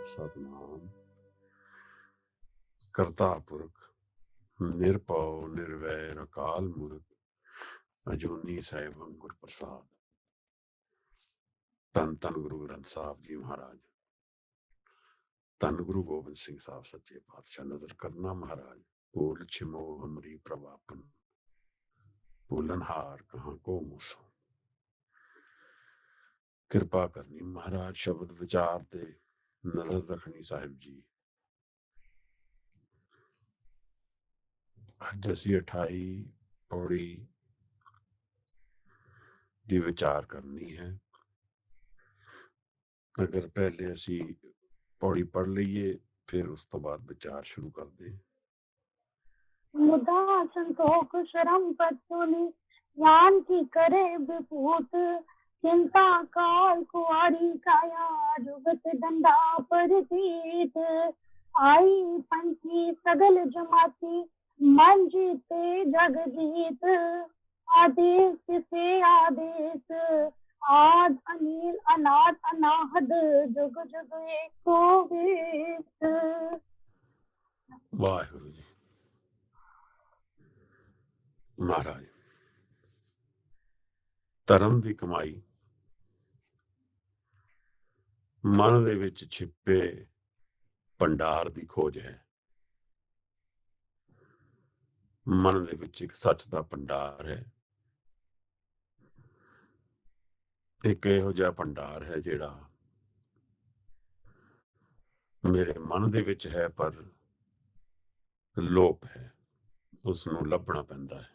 सतनाम करता पुरख निरभव निर्वैर अकाल मूरत अजूनी सैभं गुर प्रसाद। धन धन गुरु ग्रंथ साहब जी महाराज, धन गुरु गोबिंद सिंह साहब सच्चे पातशाह। नजर करना महाराज, भूल छिमो हमरी प्रवापन, भूलनहार कहाँ को मूसो। किरपा करनी महाराज, शब्द विचार ते नजर रखनी साहिब जी। ਅੱਜ ਅਸੀਂ 28 ਪੌੜੀ ਦੀ ਵਿਚਾਰ ਕਰਨੀ ਹੈ। ਅਗਰ ਪਹਿਲੇ ਅਸੀਂ ਪੌੜੀ ਪੜ੍ਹ ਲਈਏ, ਫਿਰ ਉਸ ਤੋਂ ਬਾਅਦ ਵਿਚਾਰ ਸ਼ੁਰੂ ਕਰਦੇ ਹਾਂ। मुदा संतोष शरम पत्तुनि ज्ञान की करे विभूत, चिंता काल कुआरी काया जुगत दंडा परतीत। आई पंची सगल जमाती मन जीते जग जीत, आदेश से आदेश आद अनिल अनाद अनाहद जुग जुग एको वेद। ਵਾਹਿਗੁਰੂ ਜੀ। ਮਹਾਰਾਜ, ਧਰਮ ਦੀ ਕਮਾਈ ਮਨ ਦੇ ਵਿੱਚ ਛਿਪੇ ਭੰਡਾਰ ਦੀ ਖੋਜ ਹੈ। ਮਨ ਦੇ ਵਿੱਚ ਇੱਕ ਸੱਚ ਦਾ ਭੰਡਾਰ ਹੈ। ਇੱਕ ਇਹੋ ਜਿਹਾ ਭੰਡਾਰ ਹੈ ਜਿਹੜਾ ਮੇਰੇ ਮਨ ਦੇ ਵਿੱਚ ਹੈ, ਪਰ ਲੋਪ ਹੈ, ਉਸ ਨੂੰ ਲੱਭਣਾ ਪੈਂਦਾ ਹੈ।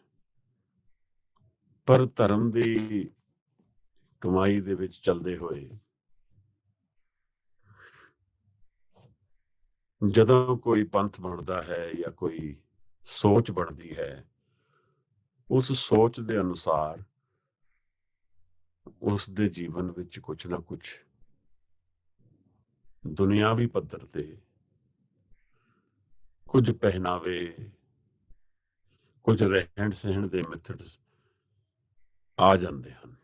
ਪਰ ਧਰਮ ਦੀ ਕਮਾਈ ਦੇ ਵਿੱਚ ਚੱਲਦੇ ਹੋਏ ਜਦੋਂ ਕੋਈ ਪੰਥ ਬਣਦਾ ਹੈ ਜਾਂ ਕੋਈ ਸੋਚ ਬਣਦੀ ਹੈ, ਉਸ ਸੋਚ ਦੇ ਅਨੁਸਾਰ ਉਸ ਦੇ ਜੀਵਨ ਵਿੱਚ ਕੁਛ ਨਾ ਕੁਛ ਦੁਨਿਆਵੀ ਪੱਧਰ ਤੇ ਕੁਝ ਪਹਿਨਾਵੇ, ਕੁਝ ਰਹਿਣ ਸਹਿਣ ਦੇ ਮੈਥਡਸ ਆ ਜਾਂਦੇ ਹਨ।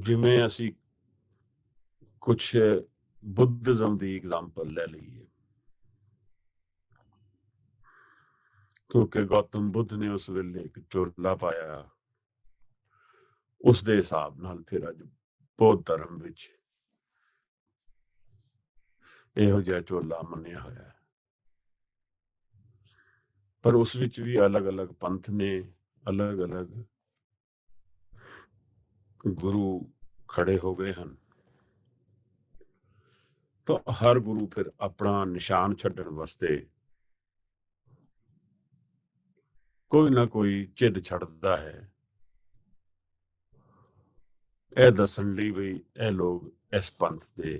ਜਿਵੇਂ ਅਸੀਂ ਕੁਛ ਬੁੱਧਿਜ਼ਮ ਦੀ ਐਗਜ਼ਾਮਪਲ ਲੈ ਲਈਏ, ਕਿਉਂਕਿ ਗੌਤਮ ਬੁੱਧ ਨੇ ਉਸ ਵੇਲੇ ਇੱਕ ਚੋਲਾ ਪਾਇਆ, ਉਸ ਦੇ ਹਿਸਾਬ ਨਾਲ ਫਿਰ ਅੱਜ ਬੌਧ ਧਰਮ ਵਿੱਚ ਇਹੋ ਜਿਹਾ ਚੋਲਾ ਮੰਨਿਆ ਹੋਇਆ। ਪਰ ਉਸ ਵਿੱਚ ਵੀ ਅਲੱਗ-ਅਲੱਗ ਪੰਥ ਨੇ, ਅਲੱਗ-ਅਲੱਗ ਗੁਰੂ ਖੜੇ ਹੋ ਗਏ ਹਨ। ਤਾਂ ਹਰ ਗੁਰੂ ਫਿਰ ਆਪਣਾ ਨਿਸ਼ਾਨ ਛੱਡਣ ਵਾਸਤੇ ਕੋਈ ਨਾ ਕੋਈ ਚਿੱਦ ਛੱਡਦਾ ਹੈ, ਇਹ ਦੱਸਣ ਲਈ ਵੀ ਇਹ ਲੋਕ ਇਸ ਪੰਥ ਦੇ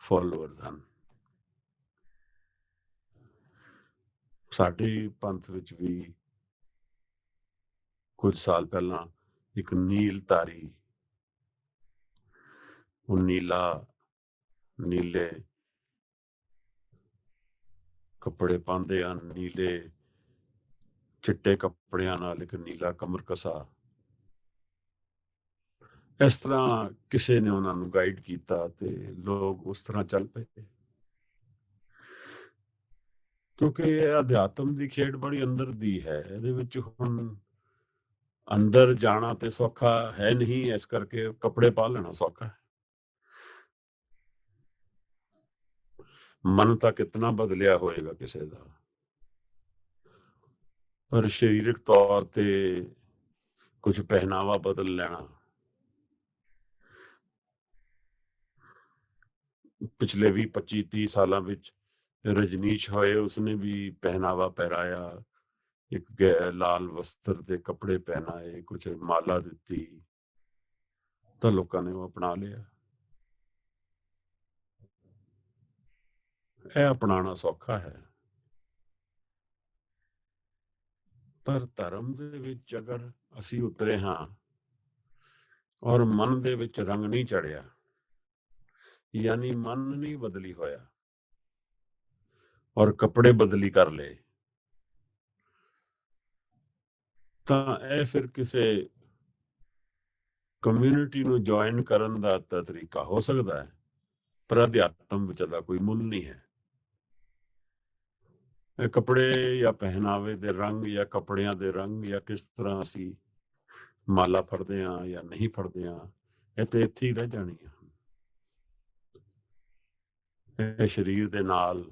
ਫੋਲੋਅਰਸ ਹਨ। ਸਾਡੇ ਪੰਥ ਵਿੱਚ ਵੀ ਕੁਝ ਸਾਲ ਪਹਿਲਾਂ ਇੱਕ ਨੀਲਧਾਰੀ, ਉਹ ਨੀਲੇ ਕੱਪੜੇ ਪਾਉਂਦੇ ਹਨ, ਨੀਲੇ ਚਿੱਟੇ ਕੱਪੜਿਆਂ ਨਾਲ ਇੱਕ ਨੀਲਾ ਕਮਰ ਕਸਾ, ਇਸ ਤਰ੍ਹਾਂ ਕਿਸੇ ਨੇ ਉਹਨਾਂ ਨੂੰ ਗਾਈਡ ਕੀਤਾ ਤੇ ਲੋਕ ਉਸ ਤਰ੍ਹਾਂ ਚੱਲ ਪਏ। ਕਿਉਂਕਿ ਇਹ ਅਧਿਆਤਮ ਦੀ ਖੇਡ ਬੜੀ ਅੰਦਰ ਦੀ ਹੈ, ਇਹਦੇ ਵਿੱਚ ਹੁਣ ਅੰਦਰ ਜਾਣਾ ਤੇ ਸੌਖਾ ਹੈ ਨਹੀਂ, ਇਸ ਕਰਕੇ ਕੱਪੜੇ ਪਾ ਲੈਣਾ ਸੌਖਾ ਹੈ। ਮਨ ਤਾਂ ਕਿਤਨਾ ਬਦਲਿਆ ਹੋਏਗਾ ਕਿਸੇ ਦਾ, ਪਰ ਸਰੀਰਕ ਤੌਰ ਤੇ ਕੁਝ ਪਹਿਨਾਵਾ ਬਦਲ ਲੈਣਾ। ਪਿਛਲੇ 20-25-30 ਸਾਲਾਂ ਵਿੱਚ ਰਜਨੀਸ਼ ਹੋਏ, ਉਸਨੇ ਵੀ ਪਹਿਨਾਵਾ ਪਹਿਰਾਇਆ, ਇੱਕ ਲਾਲ ਵਸਤਰ ਦੇ ਕੱਪੜੇ ਪਹਿਨਾਏ, ਕੁਝ ਮਾਲਾ ਦਿੱਤੀ, ਤਾਂ ਲੋਕਾਂ ਨੇ ਉਹ ਅਪਣਾ ਲਿਆ। ਇਹ ਅਪਣਾਉਣਾ ਸੌਖਾ ਹੈ, ਪਰ ਧਰਮ ਦੇ ਵਿੱਚ ਅਗਰ ਅਸੀਂ ਉਤਰੇ ਹਾਂ ਔਰ ਮਨ ਦੇ ਵਿੱਚ ਰੰਗ ਨਹੀਂ ਚੜਿਆ, ਯਾਨੀ ਮਨ ਨਹੀਂ ਬਦਲੀ ਹੋਇਆ ਔਰ ਕੱਪੜੇ ਬਦਲੀ ਕਰ ਲਏ, ਤਾਂ ਇਹ ਫਿਰ ਕਿਸੇ ਕਮਿਊਨਿਟੀ ਨੂੰ ਜੁਆਇਨ ਕਰਨ ਦਾ ਤਾਂ ਤਰੀਕਾ ਹੋ ਸਕਦਾ ਹੈ, ਪਰ ਅਧਿਆਤਮ ਵਿੱਚ ਦਾ ਕੋਈ ਮੁੱਲ ਨਹੀਂ ਹੈ। ਇਹ ਕੱਪੜੇ ਜਾਂ ਪਹਿਨਾਵੇ ਦੇ ਰੰਗ ਜਾਂ ਕੱਪੜਿਆਂ ਦੇ ਰੰਗ ਜਾਂ ਕਿਸ ਤਰ੍ਹਾਂ ਅਸੀਂ ਮਾਲਾ ਫੜਦੇ ਹਾਂ ਜਾਂ ਨਹੀਂ ਫੜਦੇ ਹਾਂ, ਇਹ ਤੇ ਇੱਥੇ ਹੀ ਰਹਿ ਜਾਣੀਆਂ। ਇਹ ਸਰੀਰ ਦੇ ਨਾਲ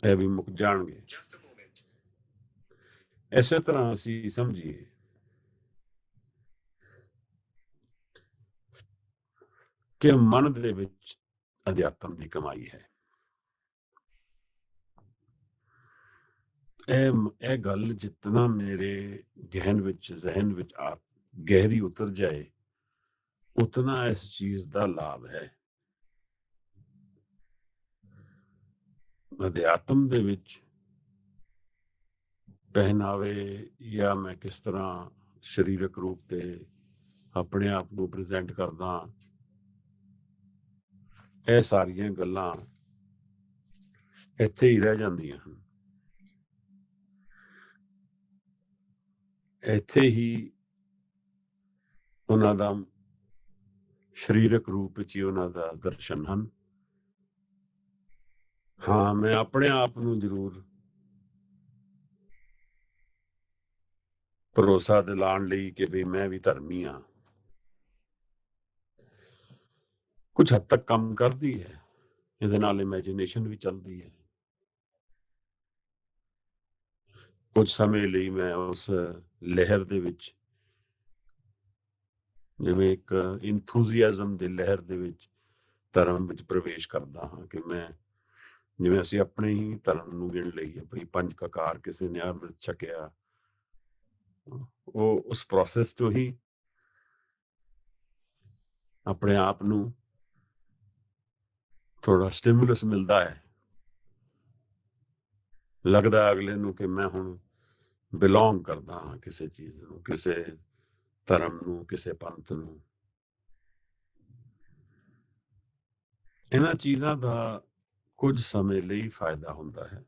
ਇਹ ਵੀ ਮੁੱਕ ਜਾਣਗੇ। ਇਸੇ ਤਰ੍ਹਾਂ ਅਸੀਂ ਸਮਝੀਏ ਕਿ ਮਨ ਦੇ ਵਿੱਚ ਅਧਿਆਤਮ ਦੀ ਕਮਾਈ ਹੈ। ਇਹ ਗੱਲ ਜਿਤਨਾ ਮੇਰੇ ਜ਼ਹਿਨ ਵਿੱਚ ਗਹਿਰੀ ਉਤਰ ਜਾਏ, ਉਤਨਾ ਇਸ ਚੀਜ਼ ਦਾ ਲਾਭ ਹੈ। ਅਧਿਆਤਮ ਦੇ ਵਿੱਚ ਪਹਿਨਾਵੇ ਜਾਂ ਮੈਂ ਕਿਸ ਤਰ੍ਹਾਂ ਸਰੀਰਕ ਰੂਪ ਤੇ ਆਪਣੇ ਆਪ ਨੂੰ ਪ੍ਰੈਜ਼ੈਂਟ ਕਰਦਾ, ਇਹ ਸਾਰੀਆਂ ਗੱਲਾਂ ਇੱਥੇ ਹੀ ਰਹਿ ਜਾਂਦੀਆਂ ਹਨ। ਇੱਥੇ ਹੀ ਉਹਨਾਂ ਦਾ ਸਰੀਰਕ ਰੂਪ ਵਿੱਚ ਹੀ ਉਹਨਾਂ ਦਾ ਦਰਸ਼ਨ ਹਨ। ਹਾਂ, ਮੈਂ ਆਪਣੇ ਆਪ ਨੂੰ ਜ਼ਰੂਰ ਭਰੋਸਾ ਦਿਲਾਉਣ ਲਈ ਕਿ ਵੀ ਮੈਂ ਵੀ ਧਰਮੀ ਹਾਂ, ਕੁਝ ਹੱਦ ਤੱਕ ਕੰਮ ਕਰਦੀ ਹੈ। ਇਹਦੇ ਨਾਲ ਇਮੈਜਿਨੇਸ਼ਨ ਵੀ ਚੱਲਦੀ ਹੈ। ਕੁਝ ਸਮੇਂ ਲਈ ਮੈਂ ਉਸ ਲਹਿਰ ਦੇ ਵਿੱਚ, ਜਿਵੇਂ ਇੱਕ ਇੰਥੂਜ਼ੀਆਜ਼ਮ ਦੀ ਲਹਿਰ ਦੇ ਵਿੱਚ ਧਰਮ ਵਿੱਚ ਪ੍ਰਵੇਸ਼ ਕਰਦਾ ਹਾਂ ਕਿ ਮੈਂ, ਜਿਵੇਂ ਅਸੀਂ ਆਪਣੇ ਹੀ ਧਰਮ ਨੂੰ ਗਿਣ ਲਈਏ, ਭਈ 5 ਕਕਾਰ ਕਿਸੇ ਨੇ ਅੰਮ੍ਰਿਤ ਛਕਿਆ, ਉਹ ਉਸ ਪ੍ਰੋਸੈਸ ਤੋਂ ਹੀ ਆਪਣੇ ਆਪ ਨੂੰ ਥੋੜਾ ਸਟਿਮੂਲਸ ਮਿਲਦਾ ਹੈ। ਲੱਗਦਾ ਅਗਲੇ ਨੂੰ ਕਿ ਮੈਂ ਹੁਣ ਬਿਲੋਂਗ ਕਰਦਾ ਹਾਂ ਕਿਸੇ ਚੀਜ਼ ਨੂੰ, ਕਿਸੇ ਧਰਮ ਨੂੰ, ਕਿਸੇ ਪੰਥ ਨੂੰ। ਇਹਨਾਂ ਚੀਜ਼ਾਂ ਦਾ ਕੁਝ ਸਮੇਂ ਲਈ ਫਾਇਦਾ ਹੁੰਦਾ ਹੈ,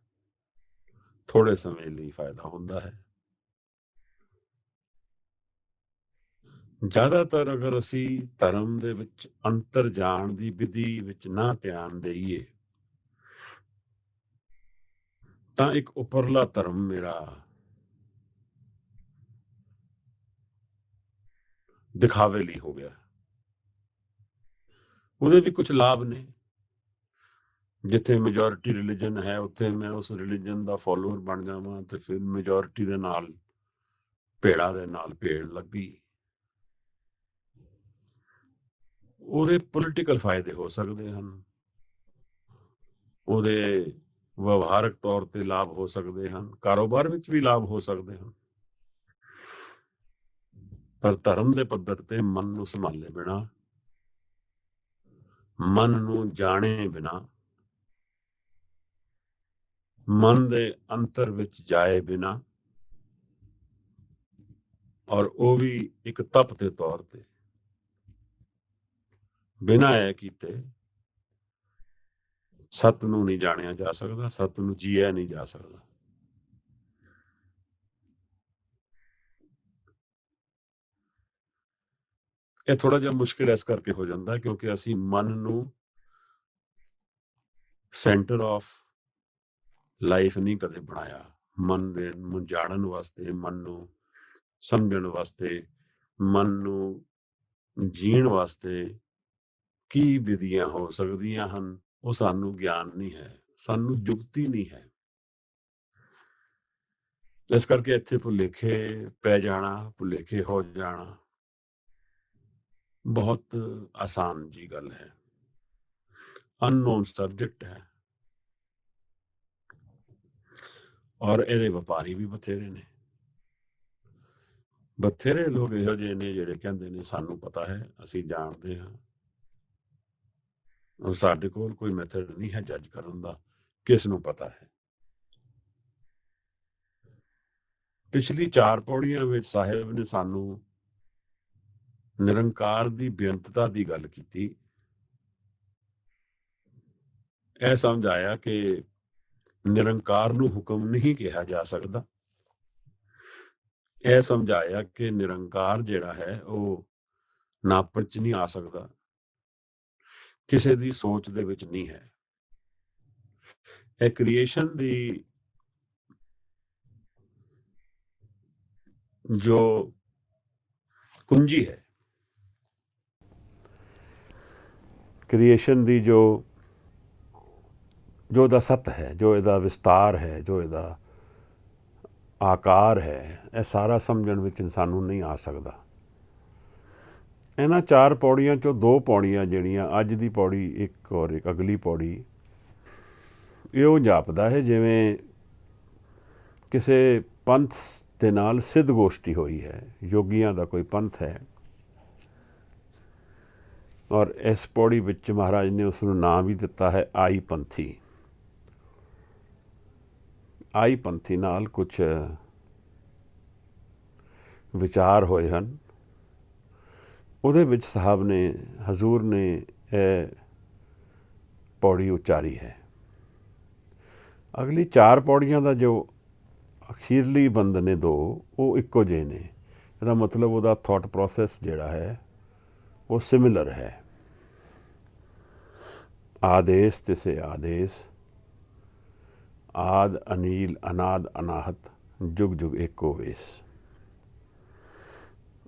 ਥੋੜੇ ਸਮੇਂ ਲਈ ਫਾਇਦਾ ਹੁੰਦਾ ਹੈ। ਜ਼ਿਆਦਾਤਰ ਅਗਰ ਅਸੀਂ ਧਰਮ ਦੇ ਵਿੱਚ ਅੰਤਰ ਜਾਣ ਦੀ ਵਿਧੀ ਵਿੱਚ ਨਾ ਧਿਆਨ ਦੇਈਏ ਤਾਂ ਇੱਕ ਉੱਪਰਲਾ ਧਰਮ ਮੇਰਾ ਦਿਖਾਵੇ ਲਈ ਹੋ ਗਿਆ। ਉਹਦੇ ਵੀ ਕੁਝ ਲਾਭ ਨੇ। ਜਿੱਥੇ ਮੈਜੋਰਿਟੀ ਰਿਲੀਜਨ ਹੈ ਉੱਥੇ ਮੈਂ ਉਸ ਰਿਲੀਜਨ ਦਾ ਫੋਲੋਅਰ ਬਣ ਜਾਵਾਂ ਤੇ ਫਿਰ ਮੈਜੋਰਿਟੀ ਦੇ ਨਾਲ, ਭੇੜਾਂ ਦੇ ਨਾਲ ਭੇੜ ਲੱਗੀ। ਉਹਦੇ ਪੋਲੀਟੀਕਲ ਫਾਇਦੇ ਹੋ ਸਕਦੇ ਹਨ, ਉਹਦੇ ਵਿਵਹਾਰਕ ਤੌਰ ਤੇ ਲਾਭ ਹੋ ਸਕਦੇ ਹਨ, ਕਾਰੋਬਾਰ ਵਿੱਚ ਵੀ ਲਾਭ ਹੋ ਸਕਦੇ ਹਨ। ਪਰ ਧਰਮ ਦੇ ਪੱਧਰ ਤੇ ਮਨ ਨੂੰ ਸੰਭਾਲੇ ਬਿਨਾ, ਮਨ ਨੂੰ ਜਾਣੇ ਬਿਨਾ, ਮਨ ਦੇ ਅੰਤਰ ਵਿੱਚ ਜਾਏ ਬਿਨਾ, ਔਰ ਉਹ ਵੀ ਇੱਕ ਤਪ ਦੇ ਤੌਰ ਤੇ, ਬਿਨਾ ਇਹ ਕੀਤੇ ਸਤ ਨੂੰ ਨਹੀਂ ਜਾਣਿਆ ਜਾ ਸਕਦਾ, ਸਤ ਨੂੰ ਜੀਆ ਨਹੀਂ ਜਾ ਸਕਦਾ। ਇਹ ਥੋੜਾ ਜਿਹਾ ਮੁਸ਼ਕਿਲ ਇਸ ਕਰਕੇ ਹੋ ਜਾਂਦਾ ਕਿਉਂਕਿ ਅਸੀਂ ਮਨ ਨੂੰ ਸੈਂਟਰ ਆਫ ਲਾਈਫ ਨਹੀਂ ਕਦੇ ਬਣਾਇਆ। ਮਨ ਦੇ ਨੂੰ ਜਾਣਨ ਵਾਸਤੇ, ਮਨ ਨੂੰ ਸਮਝਣ ਵਾਸਤੇ, ਮਨ ਨੂੰ ਜੀਣ ਵਾਸਤੇ ਕੀ ਵਿਧੀਆਂ ਹੋ ਸਕਦੀਆਂ ਹਨ, ਉਹ ਸਾਨੂੰ ਗਿਆਨ ਨਹੀਂ ਹੈ, ਸਾਨੂੰ ਯੁਕਤੀ ਨਹੀਂ ਹੈ। ਇਸ ਕਰਕੇ ਇੱਥੇ ਭੁਲੇਖੇ ਪੈ ਜਾਣਾ, ਭੁਲੇਖੇ ਹੋ ਜਾਣਾ ਬਹੁਤ ਆਸਾਨ ਜੀ ਗੱਲ ਹੈ। ਅਨਨੋਨ ਸਬਜੈਕਟ ਹੈ ਔਰ ਇਹਦੇ ਵਪਾਰੀ ਵੀ ਬਥੇਰੇ ਨੇ। ਬਥੇਰੇ ਲੋਕ ਇਹੋ ਜਿਹੇ ਨੇ ਜਿਹੜੇ ਕਹਿੰਦੇ ਨੇ ਸਾਨੂੰ ਪਤਾ ਹੈ, ਅਸੀਂ ਜਾਣਦੇ ਹਾਂ, ਔਰ ਸਾਡੇ ਕੋਲ ਕੋਈ ਮੈਥਡ ਨਹੀਂ ਹੈ ਜੱਜ ਕਰਨ ਦਾ ਕਿਸ ਨੂੰ ਪਤਾ ਹੈ। ਪਿਛਲੀ 4 ਪੌੜੀਆਂ ਵਿੱਚ ਸਾਹਿਬ ਨੇ ਸਾਨੂੰ ਨਿਰੰਕਾਰ ਦੀ ਬੇਅੰਤਤਾ ਦੀ ਗੱਲ ਕੀਤੀ। ਇਹ ਸਮਝ ਆਇਆ ਕਿ ਨਿਰੰਕਾਰ ਨੂੰ ਹੁਕਮ ਨਹੀਂ ਕਿਹਾ ਜਾ ਸਕਦਾ, ਇਹ ਸਮਝਾਇਆ ਕਿ ਨਿਰੰਕਾਰ ਜਿਹੜਾ ਹੈ ਉਹ ਨਾਪਣ 'ਚ ਨਹੀਂ ਆ ਸਕਦਾ, ਕਿਸੇ ਦੀ ਸੋਚ ਦੇ ਵਿੱਚ ਨਹੀਂ ਹੈ। ਇਹ ਕ੍ਰੀਏਸ਼ਨ ਦੀ ਜੋ ਕੁੰਜੀ ਹੈ, ਕ੍ਰੀਏਸ਼ਨ ਦੀ ਜੋ ਇਹਦਾ ਸੱਤ ਹੈ, ਜੋ ਇਹਦਾ ਵਿਸਤਾਰ ਹੈ, ਜੋ ਇਹਦਾ ਆਕਾਰ ਹੈ, ਇਹ ਸਾਰਾ ਸਮਝਣ ਵਿੱਚ ਸਾਨੂੰ ਨਹੀਂ ਆ ਸਕਦਾ। ਇਹਨਾਂ 4 ਪੌੜੀਆਂ 'ਚੋਂ 2 ਪੌੜੀਆਂ ਜਿਹੜੀਆਂ ਅੱਜ ਦੀ ਪੌੜੀ ਇੱਕ ਔਰ ਇੱਕ ਅਗਲੀ ਪੌੜੀ, ਇਹ ਉਹ ਜਾਪਦਾ ਹੈ ਜਿਵੇਂ ਕਿਸੇ ਪੰਥ ਦੇ ਨਾਲ ਸਿੱਧ ਗੋਸ਼ਟੀ ਹੋਈ ਹੈ, ਯੋਗੀਆਂ ਦਾ ਕੋਈ ਪੰਥ ਹੈ। ਔਰ ਇਸ ਪੌੜੀ ਵਿੱਚ ਮਹਾਰਾਜ ਨੇ ਉਸ ਨੂੰ ਨਾਂ ਵੀ ਦਿੱਤਾ ਹੈ ਆਈ ਪੰਥੀ। ਆਈ ਪੰਥੀ ਨਾਲ ਕੁਝ ਵਿਚਾਰ ਹੋਏ ਹਨ। ਉਹਦੇ ਵਿੱਚ ਸਾਹਿਬ ਨੇ, ਹਜ਼ੂਰ ਨੇ ਇਹ ਪੌੜੀ ਉਚਾਰੀ ਹੈ। ਅਗਲੀ 4 ਪੌੜੀਆਂ ਦਾ ਜੋ ਅਖੀਰਲੀ ਬੰਦ ਨੇ 2, ਉਹ ਇੱਕੋ ਜਿਹੇ ਨੇ। ਇਹਦਾ ਮਤਲਬ ਉਹਦਾ ਥਾਟ ਪ੍ਰੋਸੈਸ ਜਿਹੜਾ ਹੈ ਉਹ ਸਿਮਿਲਰ ਹੈ। ਆਦੇਸ਼ ਤਿਸੇ ਆਦੇਸ਼, ਆਦ ਅਨੀਲ ਅਨਾਦ ਅਨਾਹਤ, ਜੁਗ ਜੁਗ ਏਕੋ ਵੇਸ।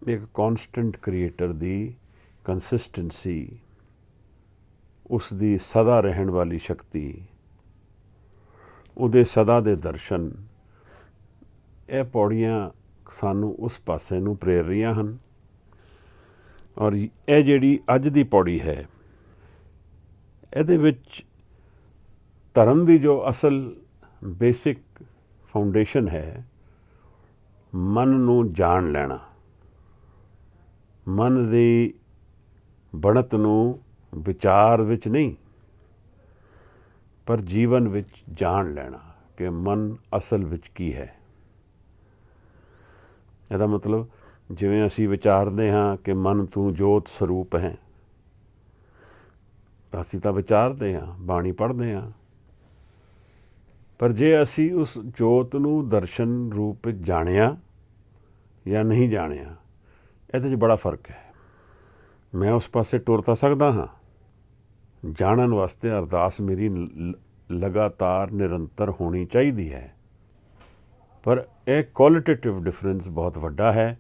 ਇੱਕ ਕੌਨਸਟੈਂਟ ਕ੍ਰੀਏਟਰ ਦੀ ਕੰਸਿਸਟੈਂਸੀ, ਉਸ ਦੀ ਸਦਾ ਰਹਿਣ ਵਾਲੀ ਸ਼ਕਤੀ, ਉਹਦੇ ਸਦਾ ਦੇ ਦਰਸ਼ਨ, ਇਹ ਪੌੜੀਆਂ ਸਾਨੂੰ ਉਸ ਪਾਸੇ ਨੂੰ ਪ੍ਰੇਰ ਰਹੀਆਂ ਹਨ। ਔਰ ਇਹ ਜਿਹੜੀ ਅੱਜ ਦੀ ਪੌੜੀ ਹੈ, ਇਹਦੇ ਵਿੱਚ ਧਰਮ ਦੀ ਜੋ ਅਸਲ ਬੇਸਿਕ ਫਾਊਂਡੇਸ਼ਨ ਹੈ, ਮਨ ਨੂੰ ਜਾਣ ਲੈਣਾ, ਮਨ ਦੀ ਬਣਤ ਨੂੰ ਵਿਚਾਰ ਵਿੱਚ ਨਹੀਂ ਪਰ ਜੀਵਨ ਵਿੱਚ ਜਾਣ ਲੈਣਾ ਕਿ ਮਨ ਅਸਲ ਵਿੱਚ ਕੀ ਹੈ। ਇਹਦਾ ਮਤਲਬ ਜਿਵੇਂ ਅਸੀਂ ਵਿਚਾਰਦੇ ਹਾਂ ਕਿ ਮਨ ਤੂੰ ਜੋਤ ਸਰੂਪ ਹੈ, ਅਸੀਂ ਤਾਂ ਵਿਚਾਰਦੇ ਹਾਂ, ਬਾਣੀ ਪੜ੍ਹਦੇ ਹਾਂ, ਪਰ ਜੇ ਅਸੀਂ ਉਸ ਜੋਤ ਨੂੰ ਦਰਸ਼ਨ ਰੂਪ ਵਿੱਚ ਜਾਣਿਆ ਜਾਂ ਨਹੀਂ ਜਾਣਿਆ, ਇਹਦੇ 'ਚ ਬੜਾ ਫਰਕ ਹੈ। ਮੈਂ ਉਸ ਪਾਸੇ ਟੁਰ ਤਾਂ ਸਕਦਾ ਹਾਂ, ਜਾਣਨ ਵਾਸਤੇ ਅਰਦਾਸ ਮੇਰੀ ਲਗਾਤਾਰ ਨਿਰੰਤਰ ਹੋਣੀ ਚਾਹੀਦੀ ਹੈ। ਪਰ ਇਹ ਕੁਆਲਿਟੇਟਿਵ ਡਿਫਰੈਂਸ ਬਹੁਤ ਵੱਡਾ ਹੈ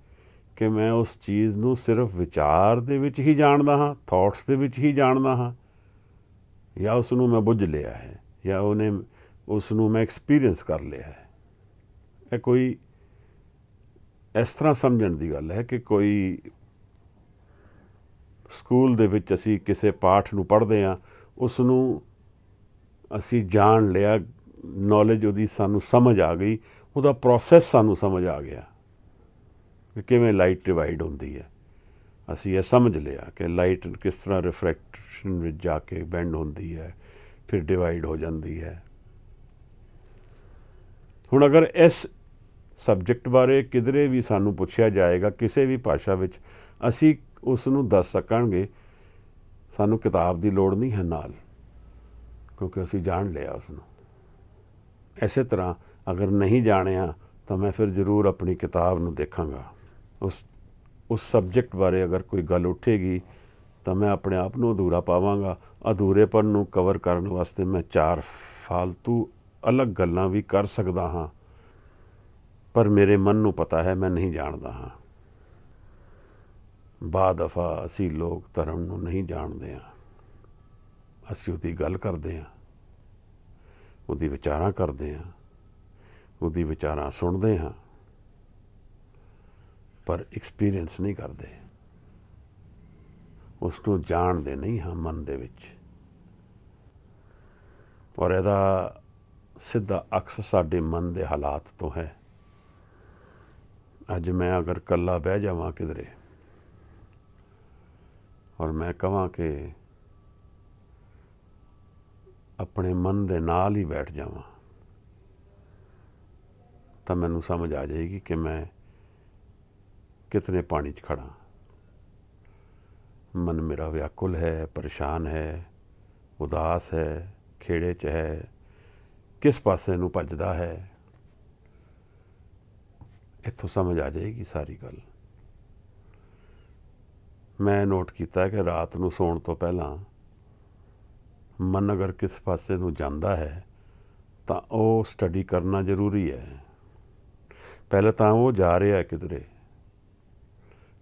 ਕਿ ਮੈਂ ਉਸ ਚੀਜ਼ ਨੂੰ ਸਿਰਫ ਵਿਚਾਰ ਦੇ ਵਿੱਚ ਹੀ ਜਾਣਦਾ ਹਾਂ, ਥਾਟਸ ਦੇ ਵਿੱਚ ਹੀ ਜਾਣਦਾ ਹਾਂ, ਜਾਂ ਉਸ ਨੂੰ ਮੈਂ ਬੁੱਝ ਲਿਆ ਹੈ, ਜਾਂ ਉਸ ਨੂੰ ਮੈਂ ਐਕਸਪੀਰੀਅੰਸ ਕਰ ਲਿਆ ਹੈ। ਇਹ ਕੋਈ ਇਸ ਤਰ੍ਹਾਂ ਸਮਝਣ ਦੀ ਗੱਲ ਹੈ ਕਿ ਕੋਈ ਸਕੂਲ ਦੇ ਵਿੱਚ ਅਸੀਂ ਕਿਸੇ ਪਾਠ ਨੂੰ ਪੜ੍ਹਦੇ ਹਾਂ, ਉਸ ਨੂੰ ਅਸੀਂ ਜਾਣ ਲਿਆ, ਨੌਲੇਜ ਉਹਦੀ ਸਾਨੂੰ ਸਮਝ ਆ ਗਈ, ਉਹਦਾ ਪ੍ਰੋਸੈਸ ਸਾਨੂੰ ਸਮਝ ਆ ਗਿਆ ਕਿ ਕਿਵੇਂ ਲਾਈਟ ਡਿਵਾਈਡ ਹੁੰਦੀ ਹੈ। ਅਸੀਂ ਇਹ ਸਮਝ ਲਿਆ ਕਿ ਲਾਈਟ ਕਿਸ ਤਰ੍ਹਾਂ ਰਿਫਰੈਕਸ਼ਨ ਵਿੱਚ ਜਾ ਕੇ ਬੈਂਡ ਹੁੰਦੀ ਹੈ, ਫਿਰ ਡਿਵਾਈਡ ਹੋ ਜਾਂਦੀ ਹੈ। ਹੁਣ ਅਗਰ ਇਸ ਸਬਜੈਕਟ ਬਾਰੇ ਕਿਧਰੇ ਵੀ ਸਾਨੂੰ ਪੁੱਛਿਆ ਜਾਏਗਾ ਕਿਸੇ ਵੀ ਭਾਸ਼ਾ ਵਿੱਚ, ਅਸੀਂ ਉਸ ਨੂੰ ਦੱਸ ਸਕਾਂਗੇ। ਸਾਨੂੰ ਕਿਤਾਬ ਦੀ ਲੋੜ ਨਹੀਂ ਹੈ ਨਾਲ, ਕਿਉਂਕਿ ਅਸੀਂ ਜਾਣ ਲਿਆ ਉਸ ਨੂੰ। ਇਸੇ ਤਰ੍ਹਾਂ ਅਗਰ ਨਹੀਂ ਜਾਣਿਆ ਤਾਂ ਮੈਂ ਫਿਰ ਜ਼ਰੂਰ ਆਪਣੀ ਕਿਤਾਬ ਨੂੰ ਦੇਖਾਂਗਾ। ਉਸ ਸਬਜੈਕਟ ਬਾਰੇ ਅਗਰ ਕੋਈ ਗੱਲ ਉੱਠੇਗੀ ਤਾਂ ਮੈਂ ਆਪਣੇ ਆਪ ਨੂੰ ਅਧੂਰਾ ਪਾਵਾਂਗਾ। ਅਧੂਰੇਪਨ ਨੂੰ ਕਵਰ ਕਰਨ ਵਾਸਤੇ ਮੈਂ 4 ਫਾਲਤੂ ਅਲੱਗ ਗੱਲਾਂ ਵੀ ਕਰ ਸਕਦਾ ਹਾਂ, ਪਰ ਮੇਰੇ ਮਨ ਨੂੰ ਪਤਾ ਹੈ ਮੈਂ ਨਹੀਂ ਜਾਣਦਾ ਹਾਂ। ਦਫਾ ਅਸੀਂ ਲੋਕ ਧਰਮ ਨੂੰ ਨਹੀਂ ਜਾਣਦੇ ਹਾਂ। ਅਸੀਂ ਉਹਦੀ ਗੱਲ ਕਰਦੇ ਹਾਂ, ਉਹਦੀ ਵਿਚਾਰਾਂ ਕਰਦੇ ਹਾਂ, ਉਹਦੀ ਵਿਚਾਰਾਂ ਸੁਣਦੇ ਹਾਂ, ਪਰ ਐਕਸਪੀਰੀਅੰਸ ਨਹੀਂ ਕਰਦੇ, ਉਸ ਨੂੰ ਜਾਣਦੇ ਨਹੀਂ ਹਾਂ ਮਨ ਦੇ ਵਿੱਚ। ਔਰ ਇਹਦਾ ਸਿੱਧਾ ਅਕਸ ਸਾਡੇ ਮਨ ਦੇ ਹਾਲਾਤ ਤੋਂ ਹੈ। ਅੱਜ ਮੈਂ ਅਗਰ ਇਕੱਲਾ ਬਹਿ ਜਾਵਾਂ ਕਿਧਰੇ ਔਰ ਮੈਂ ਕਹਾਂ ਕਿ ਆਪਣੇ ਮਨ ਦੇ ਨਾਲ ਹੀ ਬੈਠ ਜਾਵਾਂ, ਤਾਂ ਮੈਨੂੰ ਸਮਝ ਆ ਜਾਏਗੀ ਕਿ ਮੈਂ ਕਿਤਨੇ ਪਾਣੀ 'ਚ ਖੜਾ। ਮਨ ਮੇਰਾ ਵਿਆਕੁਲ ਹੈ, ਪਰੇਸ਼ਾਨ ਹੈ, ਉਦਾਸ ਹੈ, ਖੇੜੇ 'ਚ ਹੈ, ਕਿਸ ਪਾਸੇ ਨੂੰ ਭੱਜਦਾ ਹੈ। ਇੱਥੋਂ ਸਮਝ ਆ ਜਾਏਗੀ ਸਾਰੀ ਗੱਲ। ਮੈਂ ਨੋਟ ਕੀਤਾ ਕਿ ਰਾਤ ਨੂੰ ਸੌਣ ਤੋਂ ਪਹਿਲਾਂ ਮਨ ਅਗਰ ਕਿਸ ਪਾਸੇ ਨੂੰ ਜਾਂਦਾ ਹੈ ਤਾਂ ਉਹ ਸਟੱਡੀ ਕਰਨਾ ਜ਼ਰੂਰੀ ਹੈ। ਪਹਿਲਾਂ ਤਾਂ ਉਹ ਜਾ ਰਿਹਾ ਕਿਧਰੇ,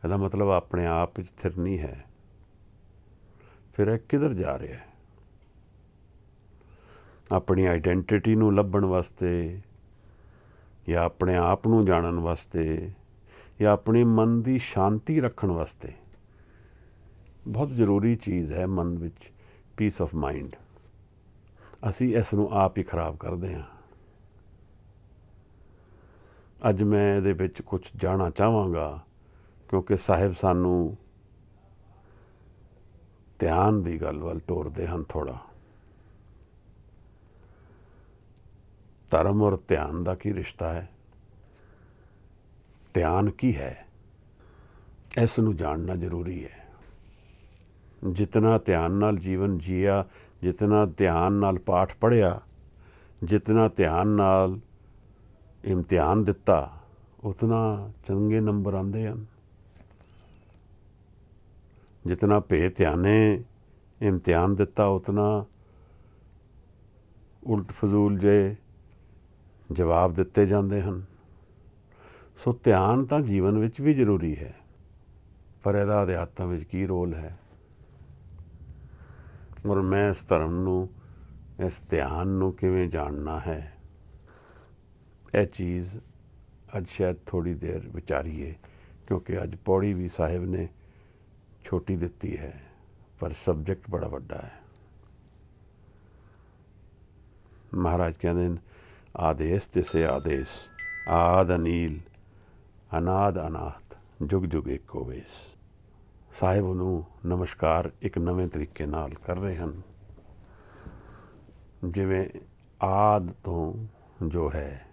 ਇਹਦਾ ਮਤਲਬ ਆਪਣੇ ਆਪ ਵਿੱਚ ਸਥਿਰ ਨਹੀਂ ਹੈ। ਫਿਰ ਇਹ ਕਿੱਧਰ ਜਾ ਰਿਹਾ ਹੈ? ਆਪਣੀ ਆਈਡੈਂਟਿਟੀ ਨੂੰ ਲੱਭਣ ਵਾਸਤੇ, ਜਾਂ ਆਪਣੇ ਆਪ ਨੂੰ ਜਾਣਨ ਵਾਸਤੇ, ਜਾਂ ਆਪਣੀ ਮਨ ਦੀ ਸ਼ਾਂਤੀ ਰੱਖਣ ਵਾਸਤੇ। ਬਹੁਤ ਜ਼ਰੂਰੀ ਚੀਜ਼ ਹੈ ਮਨ ਵਿੱਚ ਪੀਸ ਆਫ ਮਾਈਂਡ। ਅਸੀਂ ਇਸ ਨੂੰ ਆਪ ਹੀ ਖਰਾਬ ਕਰਦੇ ਹਾਂ। ਅੱਜ ਮੈਂ ਇਹਦੇ ਵਿੱਚ ਕੁਝ ਜਾਣਾ ਚਾਹਾਂਗਾ, ਕਿਉਂਕਿ ਸਾਹਿਬ ਸਾਨੂੰ ਧਿਆਨ ਦੀ ਗੱਲ ਵੱਲ ਤੋਰਦੇ ਹਨ ਥੋੜ੍ਹਾ। ਧਰਮ ਔਰ ਧਿਆਨ ਦਾ ਕੀ ਰਿਸ਼ਤਾ ਹੈ? ਧਿਆਨ ਕੀ ਹੈ? ਇਸ ਨੂੰ ਜਾਣਨਾ ਜ਼ਰੂਰੀ ਹੈ। ਜਿਤਨਾ ਧਿਆਨ ਨਾਲ ਜੀਵਨ ਜੀਆ, ਜਿਤਨਾ ਧਿਆਨ ਨਾਲ ਪਾਠ ਪੜ੍ਹਿਆ, ਜਿਤਨਾ ਧਿਆਨ ਨਾਲ ਇਮਤਿਹਾਨ ਦਿੱਤਾ, ਉਤਨਾ ਚੰਗੇ ਨੰਬਰ ਆਉਂਦੇ ਹਨ। ਜਿਤਨਾ ਭੇ ਧਿਆਨੇ ਇਮਤਿਹਾਨ ਦਿੱਤਾ, ਉਤਨਾ ਉਲਟ ਫਜ਼ੂਲ ਜੇ ਜਵਾਬ ਦਿੱਤੇ ਜਾਂਦੇ ਹਨ। ਸੋ ਧਿਆਨ ਤਾਂ ਜੀਵਨ ਵਿੱਚ ਵੀ ਜ਼ਰੂਰੀ ਹੈ, ਪਰ ਇਹਦਾ ਅਧਿਆਤਮ ਵਿੱਚ ਕੀ ਰੋਲ ਹੈ? ਔਰ ਮੈਂ ਇਸ ਧਰਮ ਨੂੰ, ਇਸ ਧਿਆਨ ਨੂੰ ਕਿਵੇਂ ਜਾਣਨਾ ਹੈ, ਇਹ ਚੀਜ਼ ਅੱਜ ਸ਼ਾਇਦ ਥੋੜ੍ਹੀ ਦੇਰ ਵਿਚਾਰੀਏ, ਕਿਉਂਕਿ ਅੱਜ ਪੌੜੀ ਵੀ ਸਾਹਿਬ ਨੇ ਛੋਟੀ ਦਿੱਤੀ ਹੈ, ਪਰ ਸਬਜੈਕਟ ਬੜਾ ਵੱਡਾ ਹੈ। ਮਹਾਰਾਜ ਕਹਿੰਦੇ ਨੇ, ਆਦੇਸ ਤਿਸੇ ਆਦੇਸ, ਆਦ ਅਨੀਲ ਅਨਾਦ ਅਨਾਥ, ਜੁਗ ਜੁਗ ਏਕੋ ਵੇਸ। ਸਾਹਿਬ ਉਹਨੂੰ ਨਮਸਕਾਰ ਇੱਕ ਨਵੇਂ ਤਰੀਕੇ ਨਾਲ ਕਰ ਰਹੇ ਹਨ। ਜਿਵੇਂ ਆਦ ਤੋਂ ਜੋ ਹੈ,